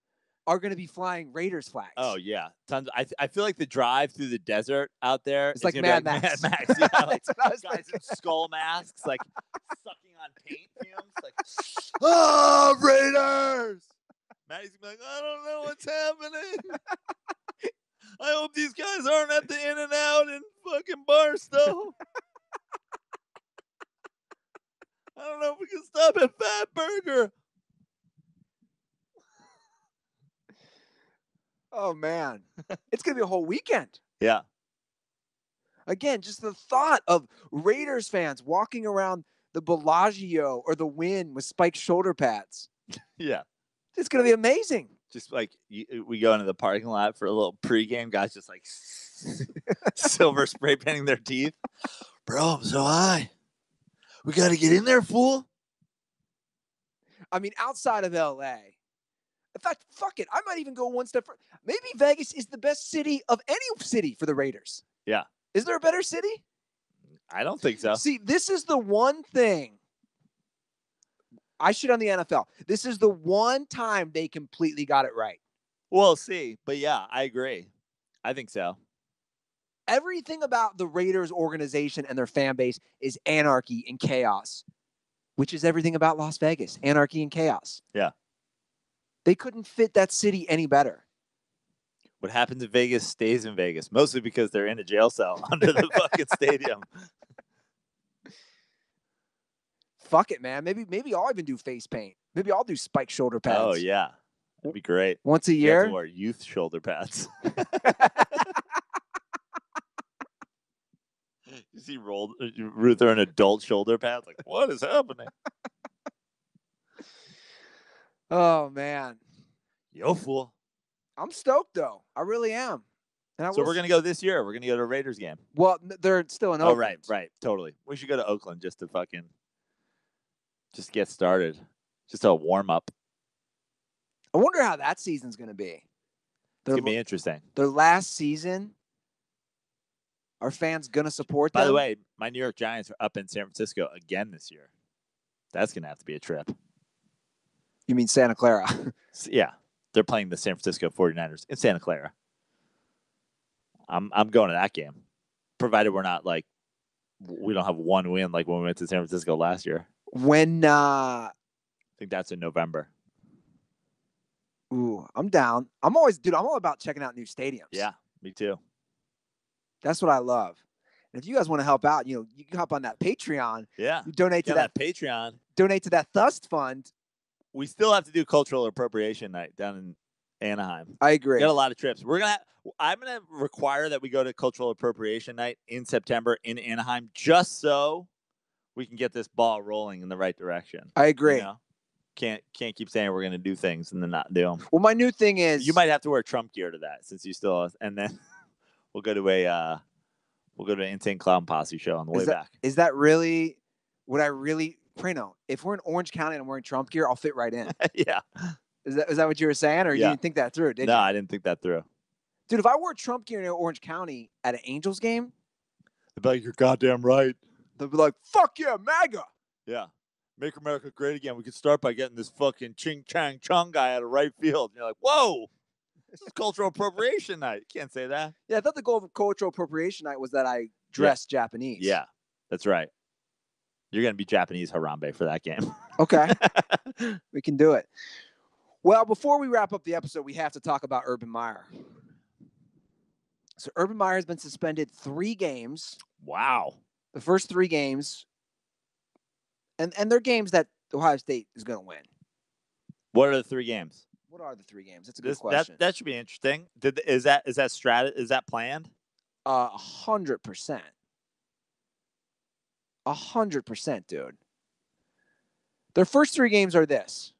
are going to be flying Raiders flags? Oh, yeah. Tons. I feel like the drive through the desert out there is like Mad Max. Mad Max. Yeah, like That's what I was guys thinking. in skull masks, like sucking on paint fumes. Like, oh, Raiders! Maddie's going to be like, I don't know what's happening. I hope these guys aren't at the In-N-Out in fucking Barstow. I don't know if we can stop at Fat Burger. Oh, man. It's going to be a whole weekend. Yeah. Again, just the thought of Raiders fans walking around the Bellagio or the Wynn with spiked shoulder pads. Yeah. It's going to be amazing. Just like we go into the parking lot for a little pregame, guys just like silver spray painting their teeth. Bro, I'm so high. We got to get in there, fool. I mean, outside of LA, in fact, fuck it. I might even go one step further. Maybe Vegas is the best city of any city for the Raiders. Yeah. Is there a better city? I don't think so. See, this is the one thing. I shit on the NFL. This is the one time they completely got it right. We'll see. But yeah, I agree. I think so. Everything about the Raiders organization and their fan base is anarchy and chaos, which is everything about Las Vegas, anarchy and chaos. Yeah. They couldn't fit that city any better. What happens in Vegas stays in Vegas, mostly because they're in a jail cell under the fucking stadium. Fuck it, man. Maybe I'll even do face paint. Maybe I'll do spiked shoulder pads. Oh, yeah. That'd be great. Once a You year. have to wear youth shoulder pads. You see Ruth are an adult shoulder pads. Like, what is happening? Oh, man. Yo, fool. I'm stoked, though. I really am. And So we're going to go this year. We're going to go to a Raiders game. Well, they're still in Oakland. Oh, right. Totally. We should go to Oakland just to just get started. Just a warm-up. I wonder how that season's going to be. It's going to be interesting. Their last season, are fans going to support them? By the way, my New York Giants are up in San Francisco again this year. That's going to have to be a trip. You mean Santa Clara? Yeah. They're playing the San Francisco 49ers in Santa Clara. I'm going to that game, provided we're not like we don't have one win like when we went to San Francisco last year. When I think that's in November. Ooh, I'm down. I'm all about checking out new stadiums. Yeah, me too. That's what I love. And if you guys want to help out, you can hop on that Patreon. Yeah. You donate to that Patreon. Donate to that Thust Fund. We still have to do cultural appropriation night down in Anaheim. I agree. We got a lot of trips. I'm gonna require that we go to cultural appropriation night in September in Anaheim, just so we can get this ball rolling in the right direction. I agree. Can't keep saying we're gonna do things and then not do them. Well, my new thing is you might have to wear Trump gear to that, since you still, and then we'll go to an Insane Clown Posse show on the way back. Is that really what I really? Prano, if we're in Orange County and I'm wearing Trump gear, I'll fit right in. Yeah. Is that what you were saying, or you didn't think that through? Did you? No, I didn't think that through. Dude, if I wore Trump gear in Orange County at an Angels game, they'd be like, "You're goddamn right." They'll be like, "Fuck yeah, MAGA." Yeah. Make America great again. We could start by getting this fucking Ching Chang Chung guy out of right field. And you're like, whoa, this is cultural appropriation night. You can't say that. Yeah, I thought the goal of cultural appropriation night was that I dressed Japanese. Yeah, that's right. You're going to be Japanese Harambe for that game. Okay. We can do it. Well, before we wrap up the episode, we have to talk about Urban Meyer. So Urban Meyer has been suspended 3 games. Wow. The first 3 games. And they're games that Ohio State is going to win. What are the 3 games? What are the 3 games? That's a good question. That should be interesting. Is that planned? 100%. 100%, dude. Their first 3 games are this: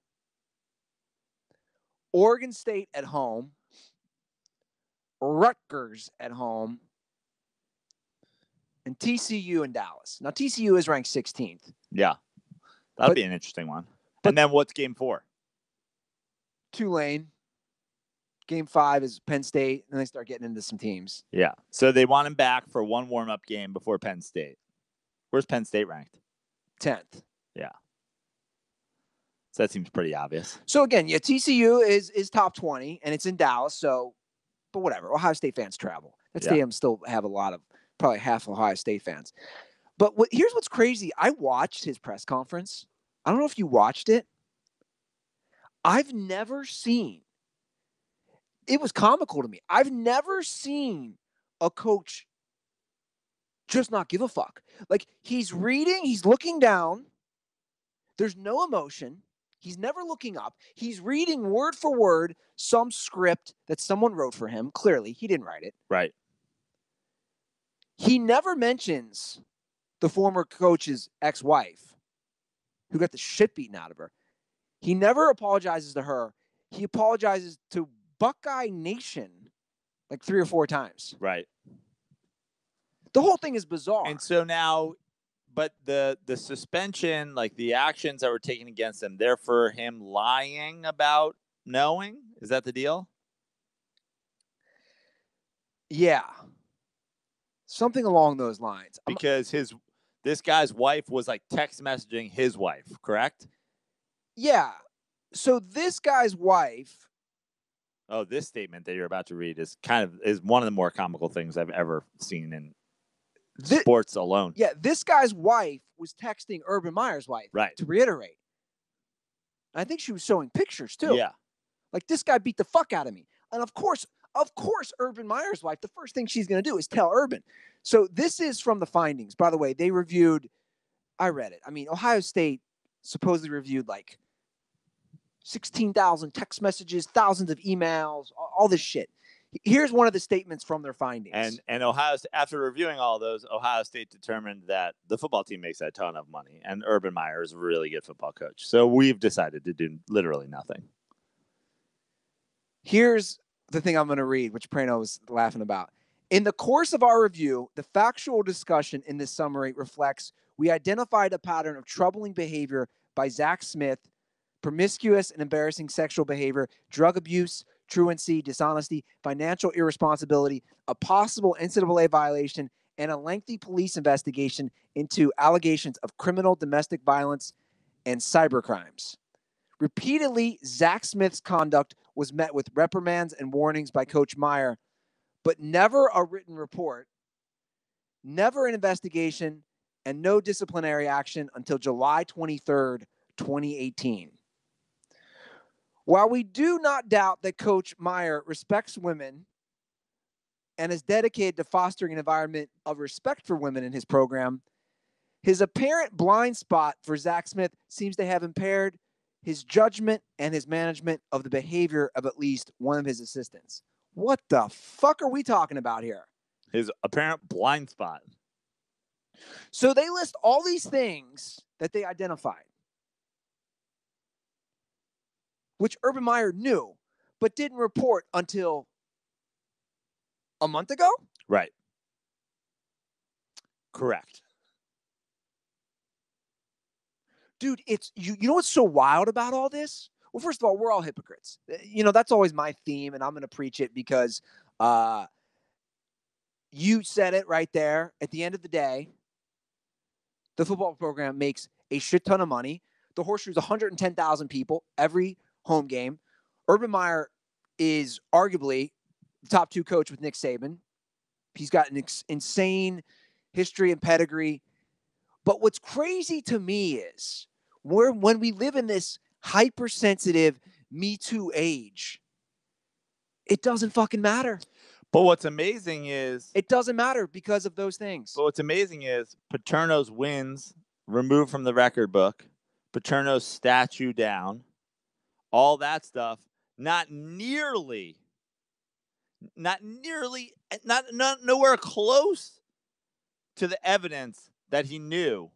Oregon State at home, Rutgers at home, and TCU in Dallas. Now, TCU is ranked 16th. Yeah. That'd be an interesting one. And then what's game 4? Tulane. Game 5 is Penn State, and they start getting into some teams. Yeah. So they want him back for one warm-up game before Penn State. Where's Penn State ranked? 10th. Yeah. So that seems pretty obvious. So again, yeah, TCU is top 20, and it's in Dallas. So, but whatever. Ohio State fans travel. That stadium still have probably half Ohio State fans. But here's what's crazy. I watched his press conference. I don't know if you watched it. I've never seen. It was comical to me. I've never seen a coach just not give a fuck. Like, he's reading, he's looking down. There's no emotion. He's never looking up. He's reading word for word some script that someone wrote for him. Clearly, he didn't write it. Right. He never mentions the former coach's ex-wife who got the shit beaten out of her. He never apologizes to her. He apologizes to Buckeye Nation like 3 or 4 times. Right. The whole thing is bizarre. And so now, but the suspension, like the actions that were taken against him, they're for him lying about knowing? Is that the deal? Yeah. Something along those lines. Because this guy's wife was like text messaging his wife, correct? Yeah. So this guy's wife. Oh, this statement that you're about to read is one of the more comical things I've ever seen in sports alone. Yeah, this guy's wife was texting Urban Meyer's wife. Right. To reiterate. I think she was showing pictures too. Yeah. Like, this guy beat the fuck out of me. And of course, Urban Meyer's wife, the first thing she's going to do is tell Urban. So this is from the findings. By the way, they reviewed, I read it. I mean, Ohio State supposedly reviewed like 16,000 text messages, thousands of emails, all this shit. Here's one of the statements from their findings. And Ohio State, after reviewing all those, Ohio State determined that the football team makes a ton of money, and Urban Meyer is a really good football coach. So we've decided to do literally nothing. Here's the thing I'm going to read, which Prano was laughing about. In the course of our review, the factual discussion in this summary reflects we identified a pattern of troubling behavior by Zach Smith, promiscuous and embarrassing sexual behavior, drug abuse, truancy, dishonesty, financial irresponsibility, a possible NCAA violation, and a lengthy police investigation into allegations of criminal domestic violence and cybercrimes. Repeatedly, Zach Smith's conduct was met with reprimands and warnings by Coach Meyer, but never a written report, never an investigation, and no disciplinary action until July 23rd, 2018. While we do not doubt that Coach Meyer respects women and is dedicated to fostering an environment of respect for women in his program, his apparent blind spot for Zach Smith seems to have impaired his judgment and his management of the behavior of at least one of his assistants. What the fuck are we talking about here? His apparent blind spot. So they list all these things that they identified, which Urban Meyer knew, but didn't report until a month ago? Right. Correct. Dude, it's you know what's so wild about all this? Well, first of all, we're all hypocrites. That's always my theme, and I'm going to preach it because you said it right there. At the end of the day, the football program makes a shit ton of money. The Horseshoe's 110,000 people every home game. Urban Meyer is arguably the top 2 coach with Nick Saban. He's got an insane history and pedigree. But what's crazy to me is when we live in this hypersensitive Me Too age, it doesn't fucking matter. But what's amazing is it doesn't matter because of those things. But what's amazing is Paterno's wins removed from the record book, Paterno's statue down, all that stuff, not nowhere close to the evidence that he knew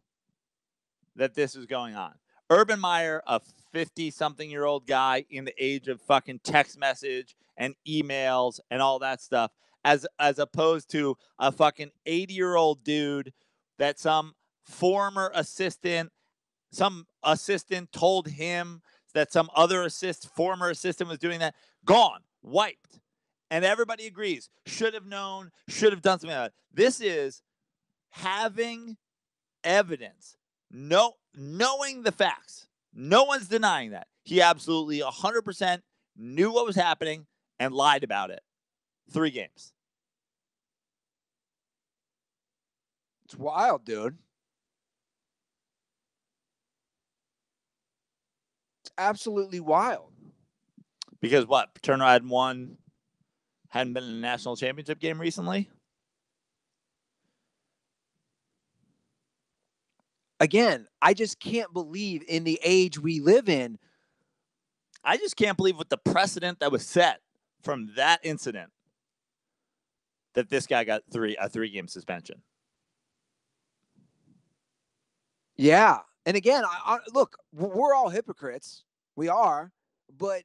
that this was going on. Urban Meyer, a 50-something-year-old guy in the age of fucking text message and emails and all that stuff, as opposed to a fucking 80-year-old dude that some assistant told him that some other former assistant was doing that. Gone, wiped. And everybody agrees. Should have known, should have done something like that. This is having evidence, knowing the facts. No one's denying that. He absolutely 100% knew what was happening and lied about it. 3 games. It's wild, dude. It's absolutely wild. Because what? Paterno hadn't been in a national championship game recently? Again, I just can't believe in the age we live in. I just can't believe with the precedent that was set from that incident that this guy got a 3-game suspension. Yeah. And again, look, we're all hypocrites. We are. But.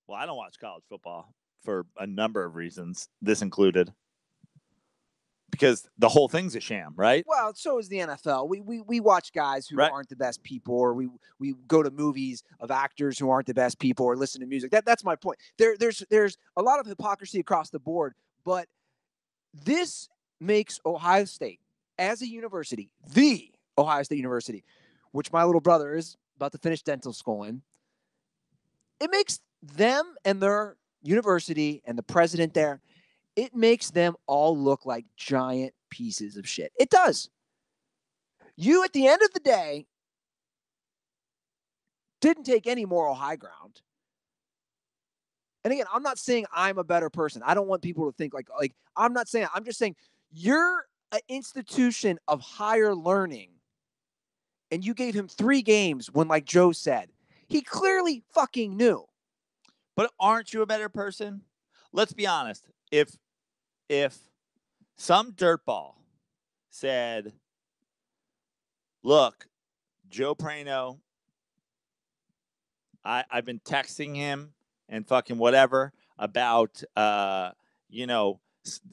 Well, I don't watch college football for a number of reasons, this included. Because the whole thing's a sham, right? Well, so is the NFL. We watch guys who aren't the best people, or we go to movies of actors who aren't the best people, or listen to music. That's my point. There's a lot of hypocrisy across the board, but this makes Ohio State as a university, the Ohio State University, which my little brother is about to finish dental school in. It makes them and their university and the president there, it makes them all look like giant pieces of shit. It does. You, at the end of the day, didn't take any moral high ground. And again, I'm not saying I'm a better person. I don't want people to think like I'm not saying, I'm just saying you're an institution of higher learning. And you gave him 3 games when, like Joe said, he clearly fucking knew. But aren't you a better person? Let's be honest. If some dirtball said, look, Joe Prano, I've been texting him and fucking whatever about,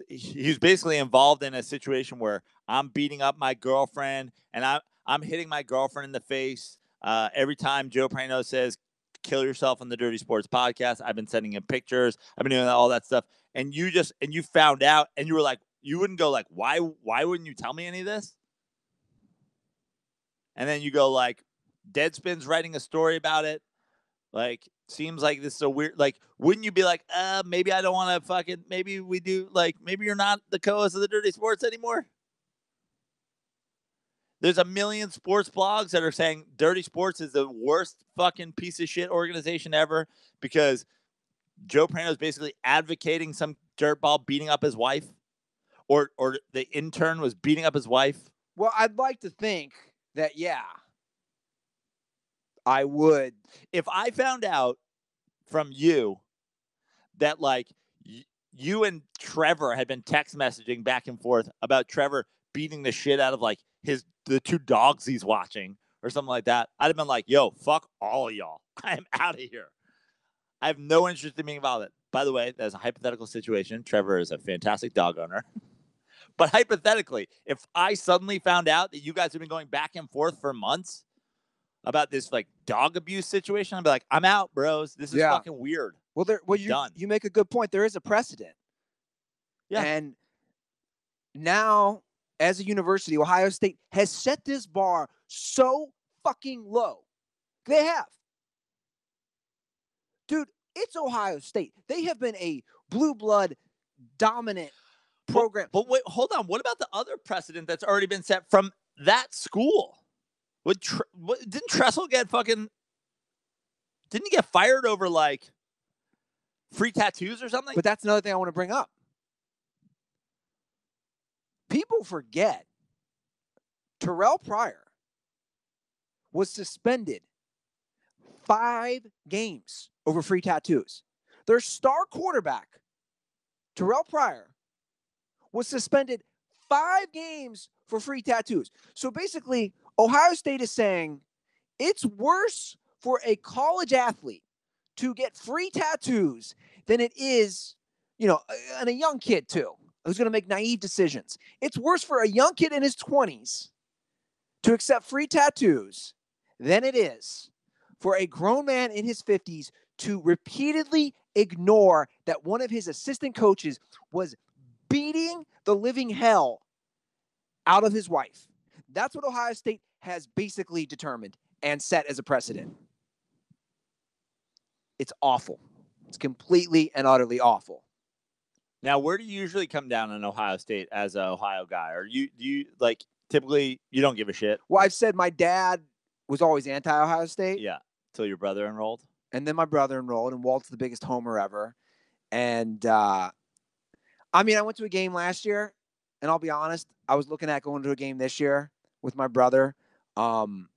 he's basically involved in a situation where I'm beating up my girlfriend and I'm hitting my girlfriend in the face every time Joe Prano says, kill yourself on the Dirty Sports podcast. I've been sending him pictures. I've been doing all that stuff. And you found out and you were like, you wouldn't go like, why wouldn't you tell me any of this? And then you go like, Deadspin's writing a story about it. Like, seems like this is a weird, like, wouldn't you be like, maybe I don't want to fucking, maybe we do, like, maybe you're not the co-host of the Dirty Sports anymore? There's a million sports blogs that are saying Dirty Sports is the worst fucking piece of shit organization ever because Joe Prano is basically advocating some dirtball beating up his wife, or the intern was beating up his wife? Well, I'd like to think that, yeah, I would. If I found out from you that like you and Trevor had been text messaging back and forth about Trevor beating the shit out of like the two dogs he's watching or something like that, I'd have been like, yo, fuck all of y'all. I am out of here. I have no interest in being involved in it. By the way, that's a hypothetical situation. Trevor is a fantastic dog owner. But hypothetically, if I suddenly found out that you guys have been going back and forth for months about this like dog abuse situation, I'd be like, I'm out, bros. This is fucking weird. Well, you make a good point. There is a precedent. Yeah. And now, as a university, Ohio State has set this bar so fucking low. They have. Dude, it's Ohio State. They have been a blue blood dominant program. But wait, hold on. What about the other precedent that's already been set from that school? Didn't Tressel get fucking... Didn't he get fired over, like, free tattoos or something? But that's another thing I want to bring up. People forget Terrell Pryor was suspended 5 games over free tattoos. Their star quarterback, Terrell Pryor, was suspended 5 games for free tattoos. So basically, Ohio State is saying it's worse for a college athlete to get free tattoos than it is, and a young kid too, who's going to make naive decisions. It's worse for a young kid in his 20s to accept free tattoos than it is for a grown man in his 50s to repeatedly ignore that one of his assistant coaches was beating the living hell out of his wife. That's what Ohio State has basically determined and set as a precedent. It's awful. It's completely and utterly awful. Now, where do you usually come down on Ohio State as an Ohio guy? Or do you like typically you don't give a shit? Well, I've said my dad was always anti-Ohio State. Yeah, till your brother enrolled. And then my brother enrolled, and Walt's the biggest homer ever. And I went to a game last year, and I'll be honest, I was looking at going to a game this year with my brother. Again,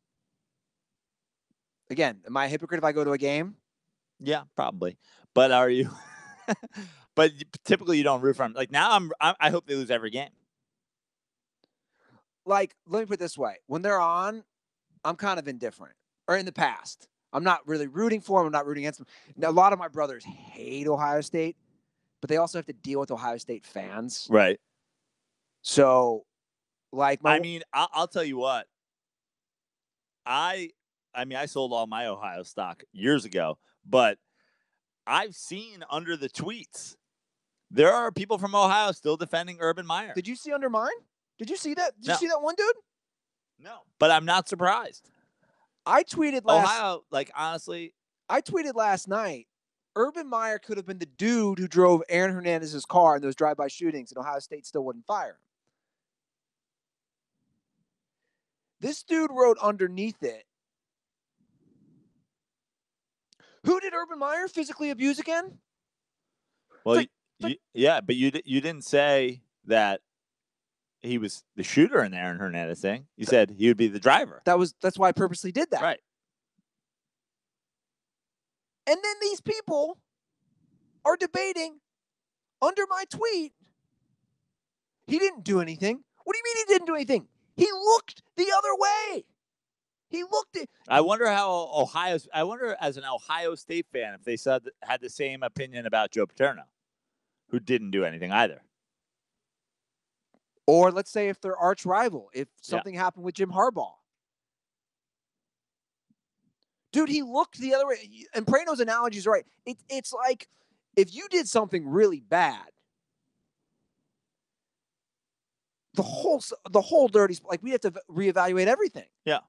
am I a hypocrite if I go to a game? Yeah, probably. But are you? But typically you don't root for them. Like now, I hope they lose every game. Like, let me put it this way: when they're on, I'm kind of indifferent. Or in the past, I'm not really rooting for them. I'm not rooting against them. Now, a lot of my brothers hate Ohio State, but they also have to deal with Ohio State fans, right? So, like, I'll tell you what. I sold all my Ohio stock years ago, but I've seen under the tweets, there are people from Ohio still defending Urban Meyer. Did you see under mine? Did you see that? Did you see that one dude? No, but I'm not surprised. I tweeted honestly, I tweeted last night, Urban Meyer could have been the dude who drove Aaron Hernandez's car in those drive-by shootings, and Ohio State still wouldn't fire him. This dude wrote underneath it, who did Urban Meyer physically abuse again? Well, yeah, but you didn't say that he was the shooter in the Aaron Hernandez thing. You said he would be the driver. That's why I purposely did that. Right. And then these people are debating under my tweet. He didn't do anything. What do you mean he didn't do anything? He looked the other way. He looked it. I wonder as an Ohio State fan if they had the same opinion about Joe Paterno, who didn't do anything either. Or let's say if they're arch rival, if something happened with Jim Harbaugh. Dude, he looked the other way. And Prano's analogy is right. It's like if you did something really bad, the whole dirty, like we have to reevaluate everything. Yeah.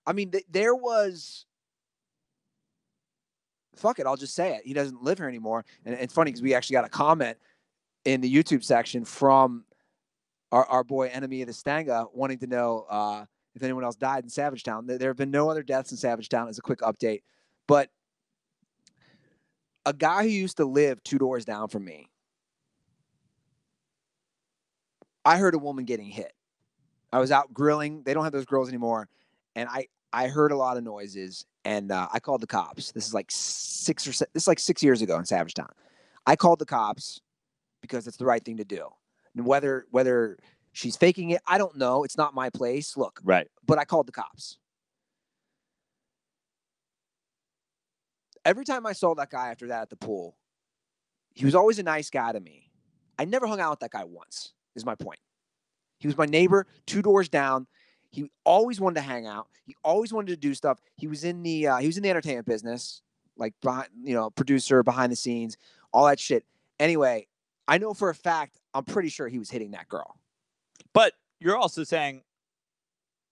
I mean, there was, fuck it, I'll just say it. He doesn't live here anymore. And it's funny because we actually got a comment in the YouTube section from our boy, Enemy of the Stanga, wanting to know if anyone else died in Savagetown. There have been no other deaths in Savagetown as a quick update. But a guy who used to live 2 doors down from me, I heard a woman getting hit. I was out grilling. They don't have those grills anymore. And I heard a lot of noises, and I called the cops. This is like 6 years ago in Savage Town. I called the cops because it's the right thing to do. And whether she's faking it, I don't know. It's not my place. Look, Right. But I called the cops. Every time I saw that guy after that at the pool, he was always a nice guy to me. I never hung out with that guy once, is my point. He was my neighbor, 2 doors down. He always wanted to hang out. He always wanted to do stuff. He was in the entertainment business, like behind, producer, behind the scenes, all that shit. Anyway, I know for a fact, I'm pretty sure he was hitting that girl. But you're also saying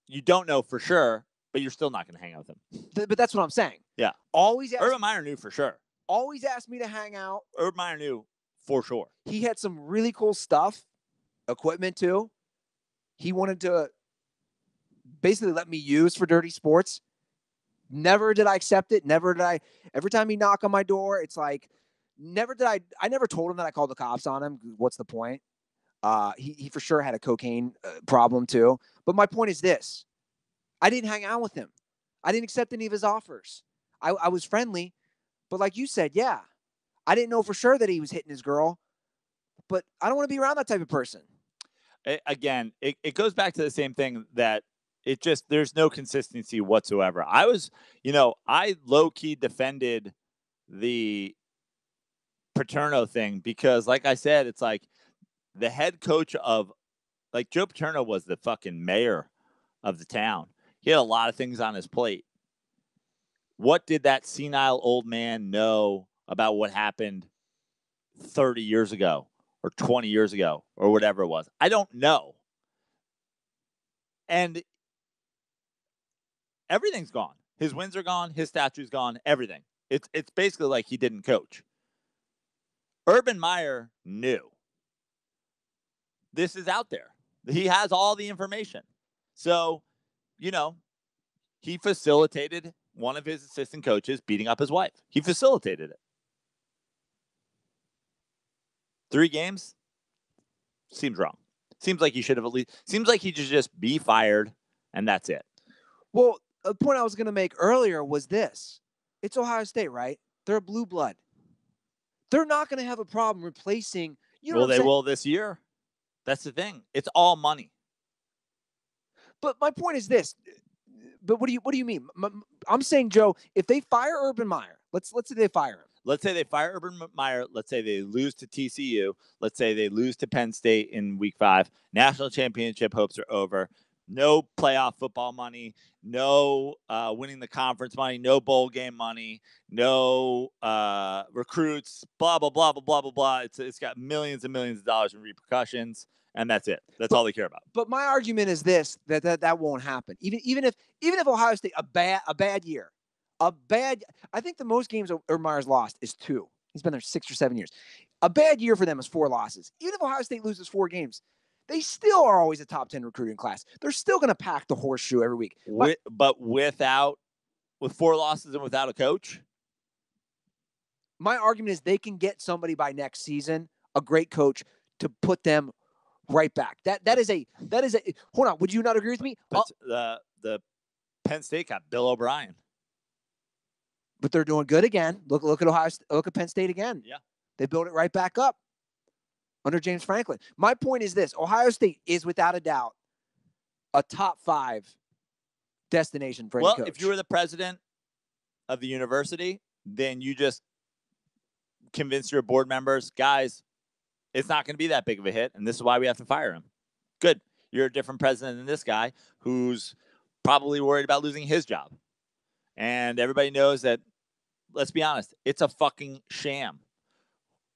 you don't know for sure, but you're still not going to hang out with him. But that's what I'm saying. Yeah. Urban Meyer knew for sure. Always asked me to hang out. Urban Meyer knew for sure. He had some really cool stuff, equipment too. He wanted to basically let me use for dirty sports. Never did I accept it. Every time he knocked on my door, it's like, I never told him that I called the cops on him. What's the point? He for sure had a cocaine problem too. But my point is this. I didn't hang out with him. I didn't accept any of his offers. I was friendly, but like you said, yeah, I didn't know for sure that he was hitting his girl, but I don't want to be around that type of person. It goes back to the same thing that there's no consistency whatsoever. I low-key defended the Paterno thing because, like I said, it's like the head coach of, like, Joe Paterno was the fucking mayor of the town. He had a lot of things on his plate. What did that senile old man know about what happened 30 years ago or 20 years ago or whatever it was? I don't know. And everything's gone. His wins are gone. His statue's gone. Everything. It's basically like he didn't coach. Urban Meyer knew. This is out there. He has all the information. So, he facilitated one of his assistant coaches beating up his wife. He facilitated it. 3 games? Seems wrong. Seems like he should have seems like he should just be fired, and that's it. Well, the point I was going to make earlier was this. It's Ohio State, right? They're a blue blood. They're not going to have a problem replacing. They will this year. That's the thing. It's all money. But my point is this. But what do you mean? I'm saying, Joe, if they fire Urban Meyer, let's say they fire him. Let's say they fire Urban Meyer. Let's say they lose to TCU. Let's say they lose to Penn State in week 5. National championship hopes are over. No playoff football money. No winning the conference money. No bowl game money. No recruits. Blah, blah, blah, blah, blah, blah, blah. It's got millions and millions of dollars in repercussions. And that's it. That's all they care about. But my argument is this: that won't happen. Even if Ohio State a bad year, I think the most games Urban Meyer's lost is 2. He's been there 6 or 7 years. A bad year for them is 4 losses. Even if Ohio State loses 4 games, they still are always a top 10 recruiting class. They're still going to pack the horseshoe every week. With 4 losses and without a coach. My argument is they can get somebody by next season, a great coach, to put them right back. That is a. Hold on, would you not agree with me? But the Penn State got Bill O'Brien, but they're doing good again. Look at Ohio. Look at Penn State again. Yeah, they built it right back up under James Franklin. My point is this: Ohio State is without a doubt a top 5 destination for any coach. Well, if you were the president of the university, then you just convince your board members, guys, it's not going to be that big of a hit, and this is why we have to fire him. Good. You're a different president than this guy who's probably worried about losing his job. And everybody knows that, let's be honest, it's a fucking sham.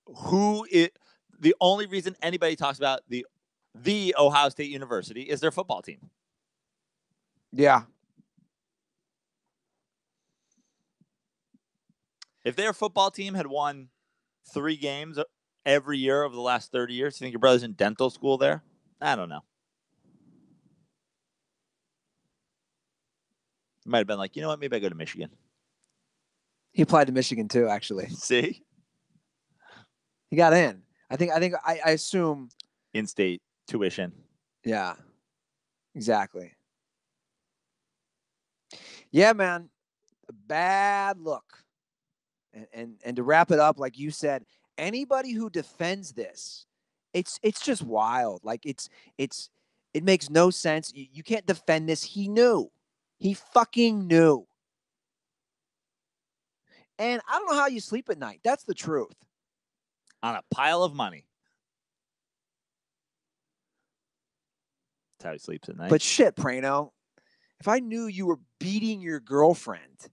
The only reason anybody talks about the Ohio State University is their football team. Yeah. If their football team had won 3 games every year over the last 30 years, you think your brother's in dental school there? I don't know. Might have been like, you know what? Maybe I go to Michigan. He applied to Michigan too, actually. See? He got in. I assume In-state tuition. Yeah, exactly. Yeah, man. A bad look. And to wrap it up, like you said, anybody who defends this, it's just wild. Like it makes no sense. You can't defend this. He knew. He fucking knew. And I don't know how you sleep at night. That's the truth. On a pile of money. That's how he sleeps at night. But shit, Prano, if I knew you were beating your girlfriend,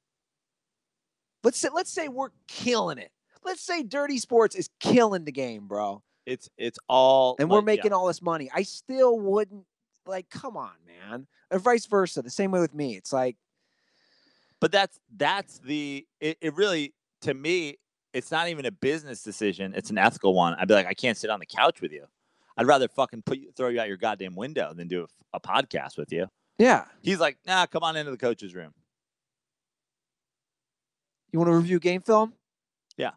let's say we're killing it. Let's say Dirty Sports is killing the game, bro. It's all, and we're making all this money. I still wouldn't, like, come on, man. Or vice versa. The same way with me. It's like, but that's it really, to me, it's not even a business decision. It's an ethical one. I'd be like, I can't sit on the couch with you. I'd rather fucking throw you out your goddamn window than do a podcast with you. Yeah. He's like, nah, come on into the coach's room. You want to review game film? Yeah.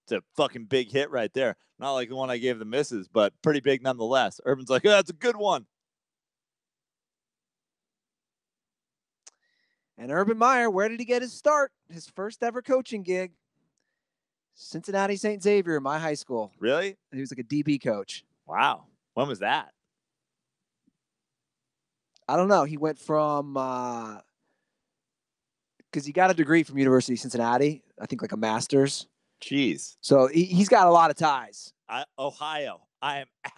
It's a fucking big hit right there. Not like the one I gave the misses, but pretty big nonetheless. Urban's like, that's a good one. And Urban Meyer, where did he get his start? His first ever coaching gig. Cincinnati St. Xavier, my high school. Really? He was like a DB coach. Wow. When was that? I don't know. He went from, because he got a degree from University of Cincinnati. I think like a master's. Jeez. So he's got a lot of ties. Ohio. I am out.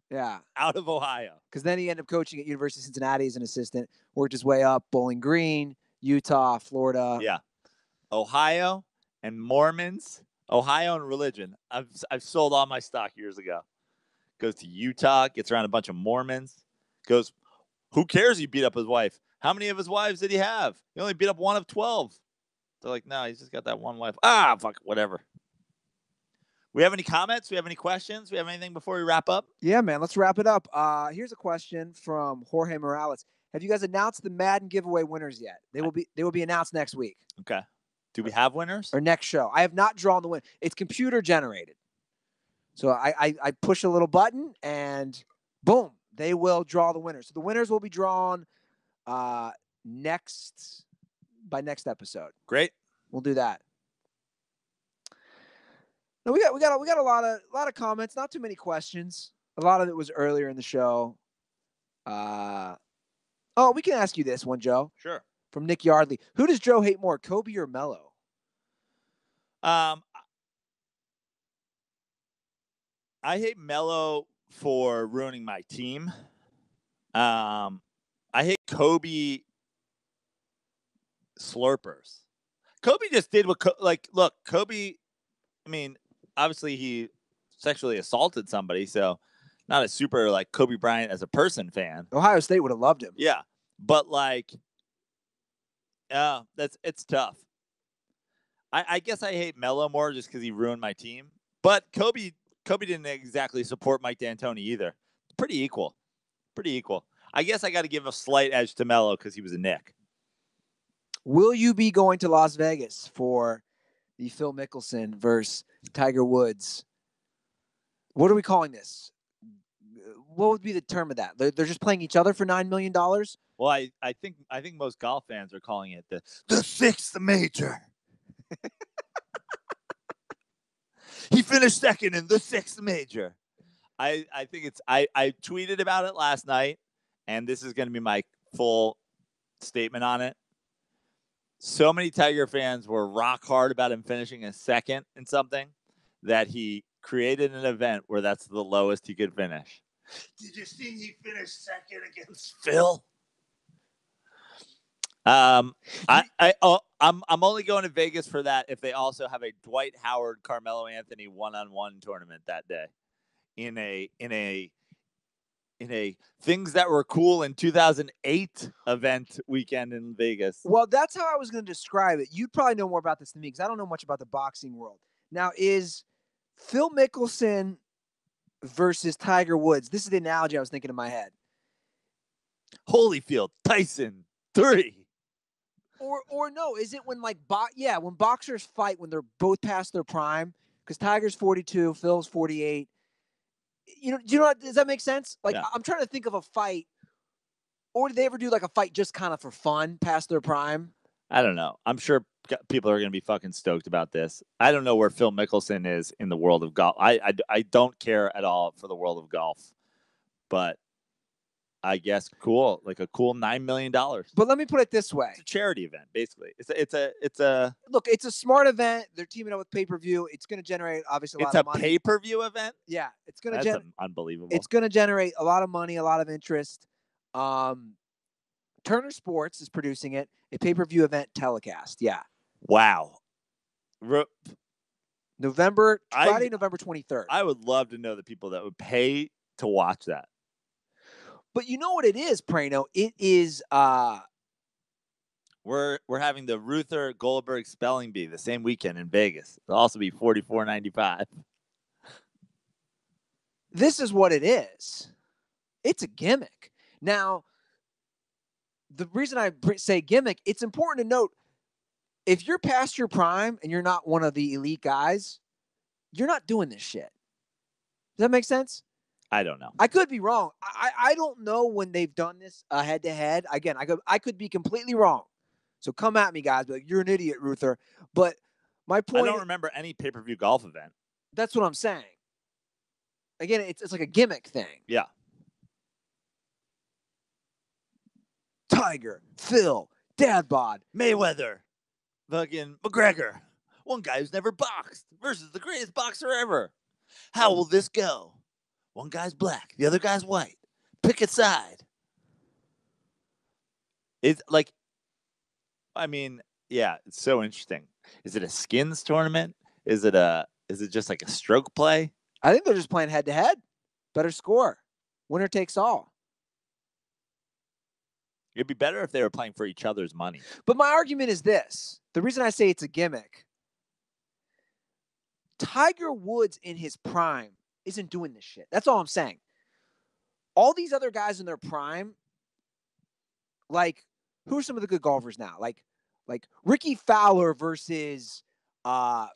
Yeah. Out of Ohio. Because then he ended up coaching at University of Cincinnati as an assistant, worked his way up, Bowling Green, Utah, Florida. Yeah. Ohio and Mormons. Ohio and religion. I've sold all my stock years ago. Goes to Utah, gets around a bunch of Mormons. Goes, who cares he beat up his wife? How many of his wives did he have? He only beat up one of 12. They're like, no, he's just got that one wife. Fuck, whatever. We have any comments? We have any questions? We have anything before we wrap up? Yeah, man, let's wrap it up. Here's a question from Jorge Morales. Have you guys announced the Madden giveaway winners yet? They will be announced next week. Okay. Do we have winners? Or next show. I have not drawn the winner. It's computer generated. So I push a little button and boom, they will draw the winners. So the winners will be drawn next episode. Great. We'll do that. No, we got a lot of comments, not too many questions. A lot of it was earlier in the show. We can ask you this one, Joe. Sure. From Nick Yardley. Who does Joe hate more, Kobe or Melo? I hate Melo for ruining my team. I hate Kobe slurpers. Kobe just did what, look, Kobe, I mean, obviously he sexually assaulted somebody, so not a super, like, Kobe Bryant as a person fan. Ohio State would have loved him. Yeah, but, like, it's tough. I guess I hate Melo more just because he ruined my team. But Kobe didn't exactly support Mike D'Antoni either. Pretty equal. I guess I got to give a slight edge to Melo because he was a Knick. Will you be going to Las Vegas for the Phil Mickelson versus Tiger Woods? What are we calling this? What would be the term of that? They're just playing each other for $9 million? Well, I think most golf fans are calling it the sixth major. He finished second in the sixth major. I think it's I tweeted about it last night, and this is going to be my full statement on it. So many Tiger fans were rock hard about him finishing a second in something that he created an event where that's the lowest he could finish. Did you see he finished second against Phil? I'm only going to Vegas for that if they also have a Dwight Howard Carmelo Anthony one-on-one tournament that day in a things that were cool in 2008 event weekend in Vegas. Well, that's how I was going to describe it. You'd probably know more about this than me because I don't know much about the boxing world. Now, is Phil Mickelson versus Tiger Woods? This is the analogy I was thinking in my head. Holyfield, Tyson, 3. Or no, is it when when boxers fight when they're both past their prime, because Tiger's 42, Phil's 48. Do you know what, does that make sense? Like, Yeah. I'm trying to think of a fight, or did they ever do like a fight just kind of for fun past their prime? I don't know. I'm sure people are going to be fucking stoked about this. I don't know where Phil Mickelson is in the world of golf. I don't care at all for the world of golf, but I guess cool, like a cool $9 million. But let me put it this way: It's a charity event, basically. It's a look. It's a smart event. They're teaming up with pay-per-view. It's going to generate obviously a lot of money. It's a pay-per-view event. Yeah, it's going to That's unbelievable. It's going to generate a lot of money, a lot of interest. Turner Sports is producing it, a pay-per-view event telecast. Yeah. Wow. Friday, November 23rd. I would love to know the people that would pay to watch that. But you know what it is, Prano? It is we're having the Ruther Goldberg spelling bee the same weekend in Vegas. It'll also be $44.95. This is what it is. It's a gimmick. Now, the reason I say gimmick, it's important to note, if you're past your prime and you're not one of the elite guys, you're not doing this shit. Does that make sense? I don't know. I could be wrong. I don't know when they've done this head-to-head. Again, I could be completely wrong. So come at me, guys. But you're an idiot, Ruther. But my point, I don't remember any pay-per-view golf event. That's what I'm saying. Again, it's like a gimmick thing. Yeah. Tiger, Phil, Dad Bod, Mayweather, fucking McGregor. One guy who's never boxed versus the greatest boxer ever. How will this go? One guy's black, the other guy's white. Pick a side. It's like, I mean, yeah, it's so interesting. Is it a skins tournament? Is it just like a stroke play? I think they're just playing head to head. Better score. Winner takes all. It'd be better if they were playing for each other's money. But my argument is this. The reason I say it's a gimmick, Tiger Woods in his prime isn't doing this shit. That's all I'm saying. All these other guys in their prime, like, who are some of the good golfers now? Like Ricky Fowler versus Dustin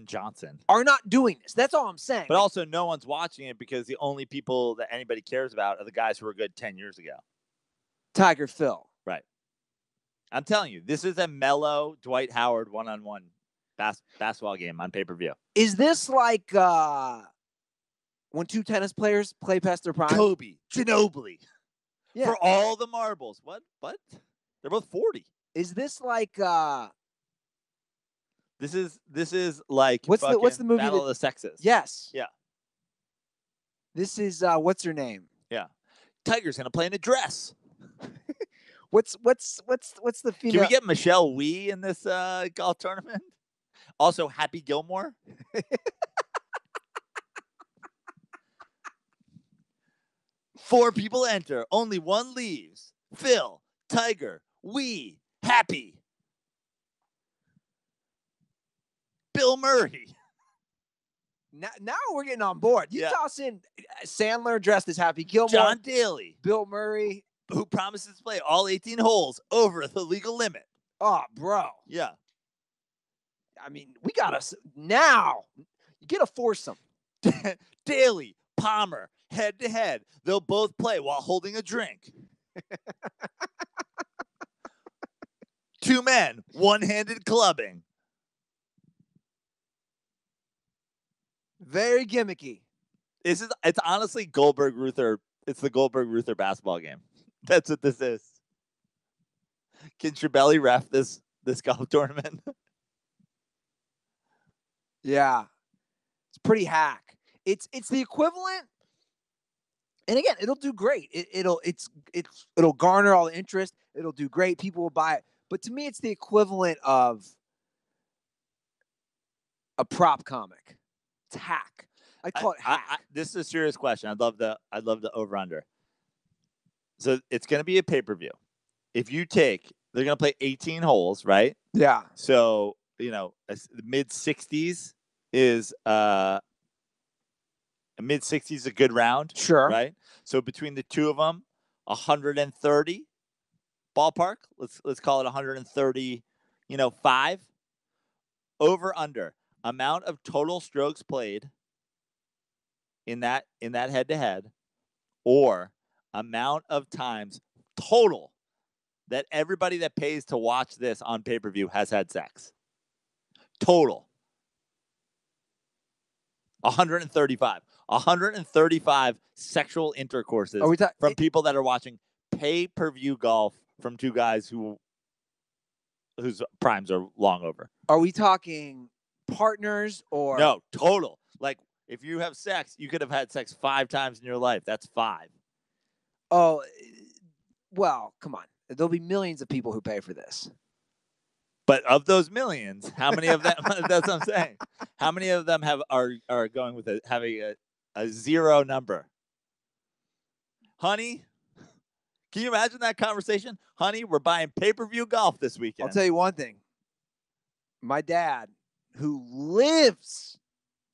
Johnson are not doing this. That's all I'm saying. But also no one's watching it because the only people that anybody cares about are the guys who were good 10 years ago. Tiger, Phil. Right. I'm telling you, this is a mellow Dwight Howard one-on-one basketball game on pay-per-view. Is this like when two tennis players play past their prime? Kobe, Ginobili. Yeah. For all the marbles. What? They're both 40. Is this like This is like what's the movie Battle of the Sexes? Yes. Yeah. This is what's her name? Yeah. Tiger's gonna play in a dress. What's the female? Can we get Michelle Wee in this golf tournament? Also, Happy Gilmore. 4 people enter, only 1 leaves. Phil, Tiger, Wee, Happy. Bill Murray. Now we're getting on board. You toss in Sandler dressed as Happy Gilmore, John Daly, Bill Murray, who promises to play all 18 holes over the legal limit. Oh, bro. Yeah. I mean, we got us now. You get a foursome. Daly, Palmer, head to head. They'll both play while holding a drink. 2 men, one-handed clubbing. Very gimmicky. It's honestly Goldberg Ruther. It's the Goldberg Ruther basketball game. That's what this is. Can Tribelli ref this golf tournament? Yeah. It's pretty hack. It's the equivalent. And again, it'll do great. It'll garner all the interest. It'll do great. People will buy it. But to me, it's the equivalent of a prop comic. It's hack. I call it hack. This is a serious question. I'd love the over under. So it's going to be a pay-per-view. If you they're going to play 18 holes, right? Yeah. So, the mid-60s is mid-60s a good round. Sure. Right? So between the two of them, 130 ballpark. Let's call it 130, 5. Over under. amount of total strokes played in that head-to-head, or amount of times total that everybody that pays to watch this on pay-per-view has had sex. Total. 135. 135 sexual intercourses from people that are watching pay-per-view golf from two guys whose primes are long over. Are we talking partners or? No, total. Like, if you have sex, you could have had sex 5 times in your life. That's 5. Oh, well, come on. There'll be millions of people who pay for this. But of those millions, how many of them? That's what I'm saying. How many of them are going with having a zero number? Honey, can you imagine that conversation? Honey, we're buying pay-per-view golf this weekend. I'll tell you one thing. My dad, who lives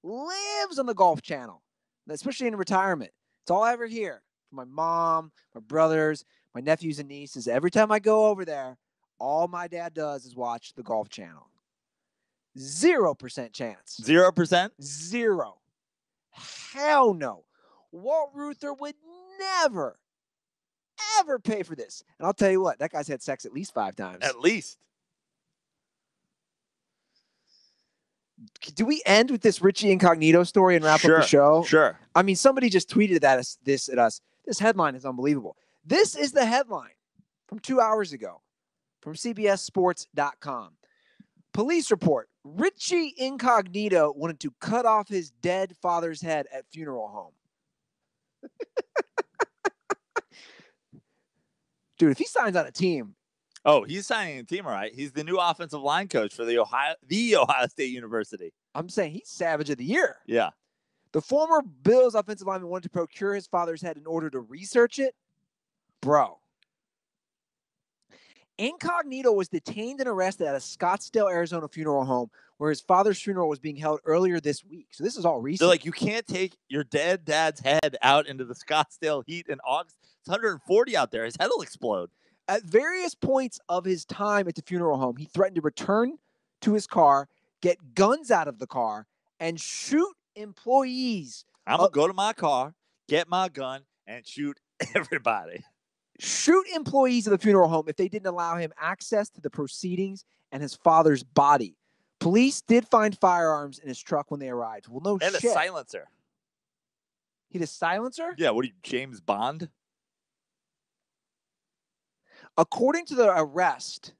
on the Golf Channel, especially in retirement. It's all I ever hear from my mom, my brothers, my nephews and nieces. Every time I go over there, all my dad does is watch the Golf Channel. 0% chance. 0%? 0. Hell no. Walt Ruther would never, ever pay for this. And I'll tell you what, that guy's had sex at least 5 times. At least. Do we end with this Richie Incognito story and wrap up the show? Sure. I mean, somebody just tweeted this at us. This headline is unbelievable. This is the headline from 2 hours ago from CBSSports.com. Police report, Richie Incognito wanted to cut off his dead father's head at funeral home. Dude, if he signs on a team. Oh, he's signing a team, all right. He's the new offensive line coach for the Ohio State University. I'm saying he's Savage of the Year. Yeah. The former Bills offensive lineman wanted to procure his father's head in order to research it. Bro. Incognito was detained and arrested at a Scottsdale, Arizona funeral home where his father's funeral was being held earlier this week. So this is all recent. They're like, you can't take your dead dad's head out into the Scottsdale heat in August. It's 140 out there. His head will explode. At various points of his time at the funeral home, he threatened to return to his car, get guns out of the car, and shoot employees. I'm going to go to my car, get my gun, and shoot everybody. Shoot employees of the funeral home if they didn't allow him access to the proceedings and his father's body. Police did find firearms in his truck when they arrived. Well, no shit. And a silencer. He had a silencer? Yeah, what are you, James Bond? According to the arrest,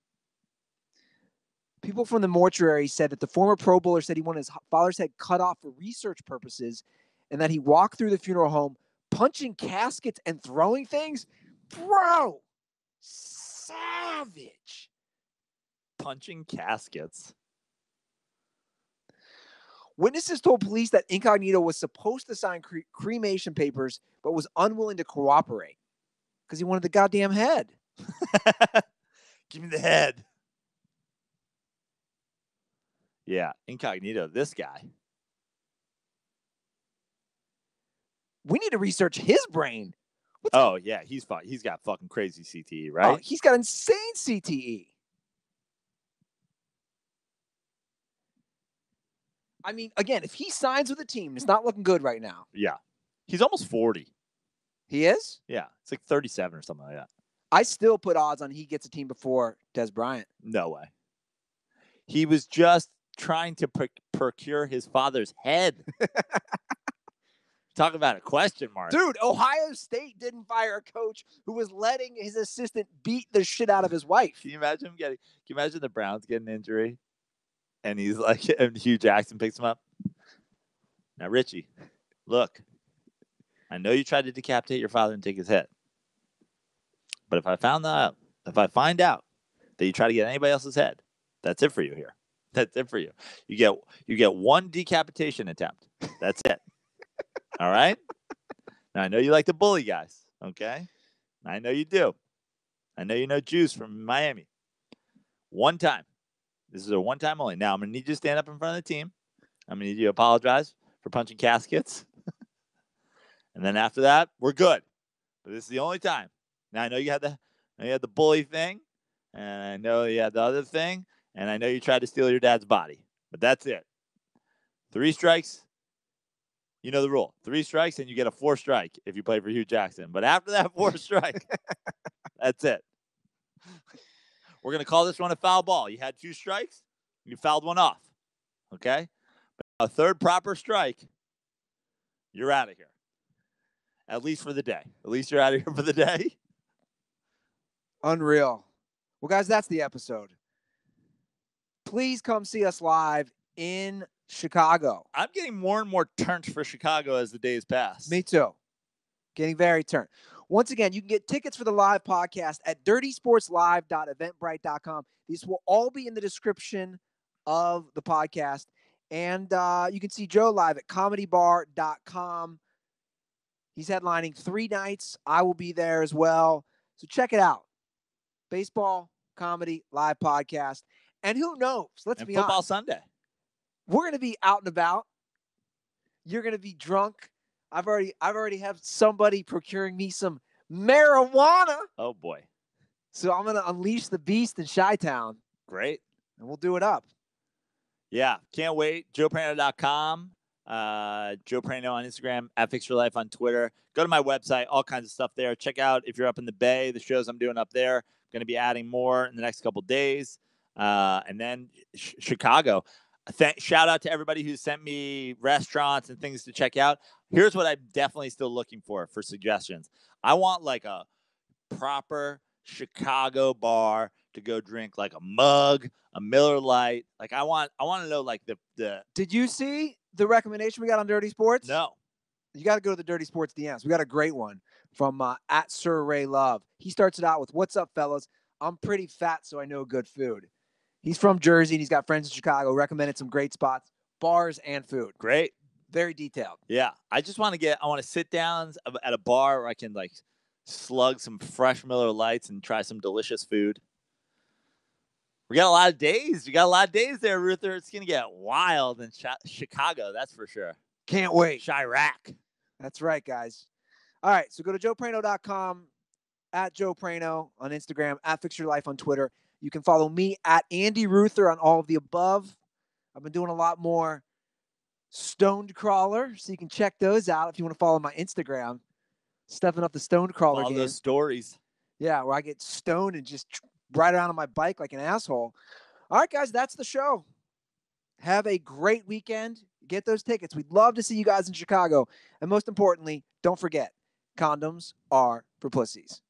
people from the mortuary said that the former Pro Bowler said he wanted his father's head cut off for research purposes and that he walked through the funeral home punching caskets and throwing things. Bro, savage. Punching caskets. Witnesses told police that Incognito was supposed to sign cremation papers but was unwilling to cooperate because he wanted the goddamn head. Give me the head. Yeah, Incognito, this guy. We need to research his brain. Yeah, he's got fucking crazy CTE, right? Oh, he's got insane CTE. I mean, again, if he signs with a team, it's not looking good right now. Yeah. He's almost 40. He is? Yeah, it's like 37 or something like that. I still put odds on he gets a team before Dez Bryant. No way. He was just trying to procure his father's head. Talk about a question mark. Dude, Ohio State didn't fire a coach who was letting his assistant beat the shit out of his wife. Can you imagine the Browns getting an injury? And he's like, and Hugh Jackson picks him up. Now, Richie, look, I know you tried to decapitate your father and take his head. But if I find out that you try to get anybody else's head, that's it for you here. That's it for you. You get one decapitation attempt. That's it. All right? Now, I know you like to bully guys, okay? I know you do. I know you know Juice from Miami. One time. This is a one time only. Now, I'm going to need you to stand up in front of the team. I'm going to need you to apologize for punching caskets. And then after that, we're good. But this is the only time. Now, I know you had the bully thing, and I know you had the other thing, and I know you tried to steal your dad's body. But that's it. 3 strikes, you know the rule. 3 strikes and you get a 4 strike if you play for Hugh Jackson. But after that 4 strike, that's it. We're going to call this one a foul ball. You had 2 strikes, you fouled one off. Okay? A third proper strike, you're out of here. At least for the day. At least you're out of here for the day. Unreal. Well, guys, that's the episode. Please come see us live in Chicago. I'm getting more and more turned for Chicago as the days pass. Me too. Getting very turned. Once again, you can get tickets for the live podcast at dirtysportslive.eventbrite.com. These will all be in the description of the podcast. And you can see Joe live at comedybar.com. He's headlining 3 nights. I will be there as well. So check it out. Baseball, comedy, live podcast. And who knows? Let's be Football honest. Sunday. We're going to be out and about. You're going to be drunk. I've already have somebody procuring me some marijuana. Oh, boy. So I'm going to unleash the beast in Chi-Town. Great. And we'll do it up. Yeah. Can't wait. JoePrano.com. Joe Prano on Instagram, at Fix Your Life on Twitter. Go to my website, all kinds of stuff there. Check out, if you're up in the Bay, the shows I'm doing up there. Going to be adding more in the next couple days. And then Chicago. Shout out to everybody who sent me restaurants and things to check out. Here's what I'm definitely still looking for suggestions. I want like a proper Chicago bar to go drink, like a mug, a Miller Lite. Like I want to know like the. Did you see the recommendation we got on Dirty Sports? No. You got to go to the Dirty Sports DMs. We got a great one from at Sir Ray Love. He starts it out with, "What's up, fellas? I'm pretty fat, so I know good food." He's from Jersey, and he's got friends in Chicago. Recommended some great spots, bars, and food. Great. Very detailed. Yeah. I want to sit down at a bar where I can like slug some fresh Miller Lights and try some delicious food. We got a lot of days. We got a lot of days there, Ruther. It's going to get wild in Chicago, that's for sure. Can't wait. Chirac. That's right, guys. All right, so go to joeprano.com, at Joe Prano on Instagram, at Fix Your Life on Twitter. You can follow me at Andy Ruther on all of the above. I've been doing a lot more Stoned Crawler, so you can check those out if you want to follow my Instagram. Stepping up the Stoned Crawler All game. those stories. Yeah, where I get stoned and just ride around on my bike like an asshole. All right, guys, that's the show. Have a great weekend. Get those tickets. We'd love to see you guys in Chicago. And most importantly, don't forget, condoms are for pussies.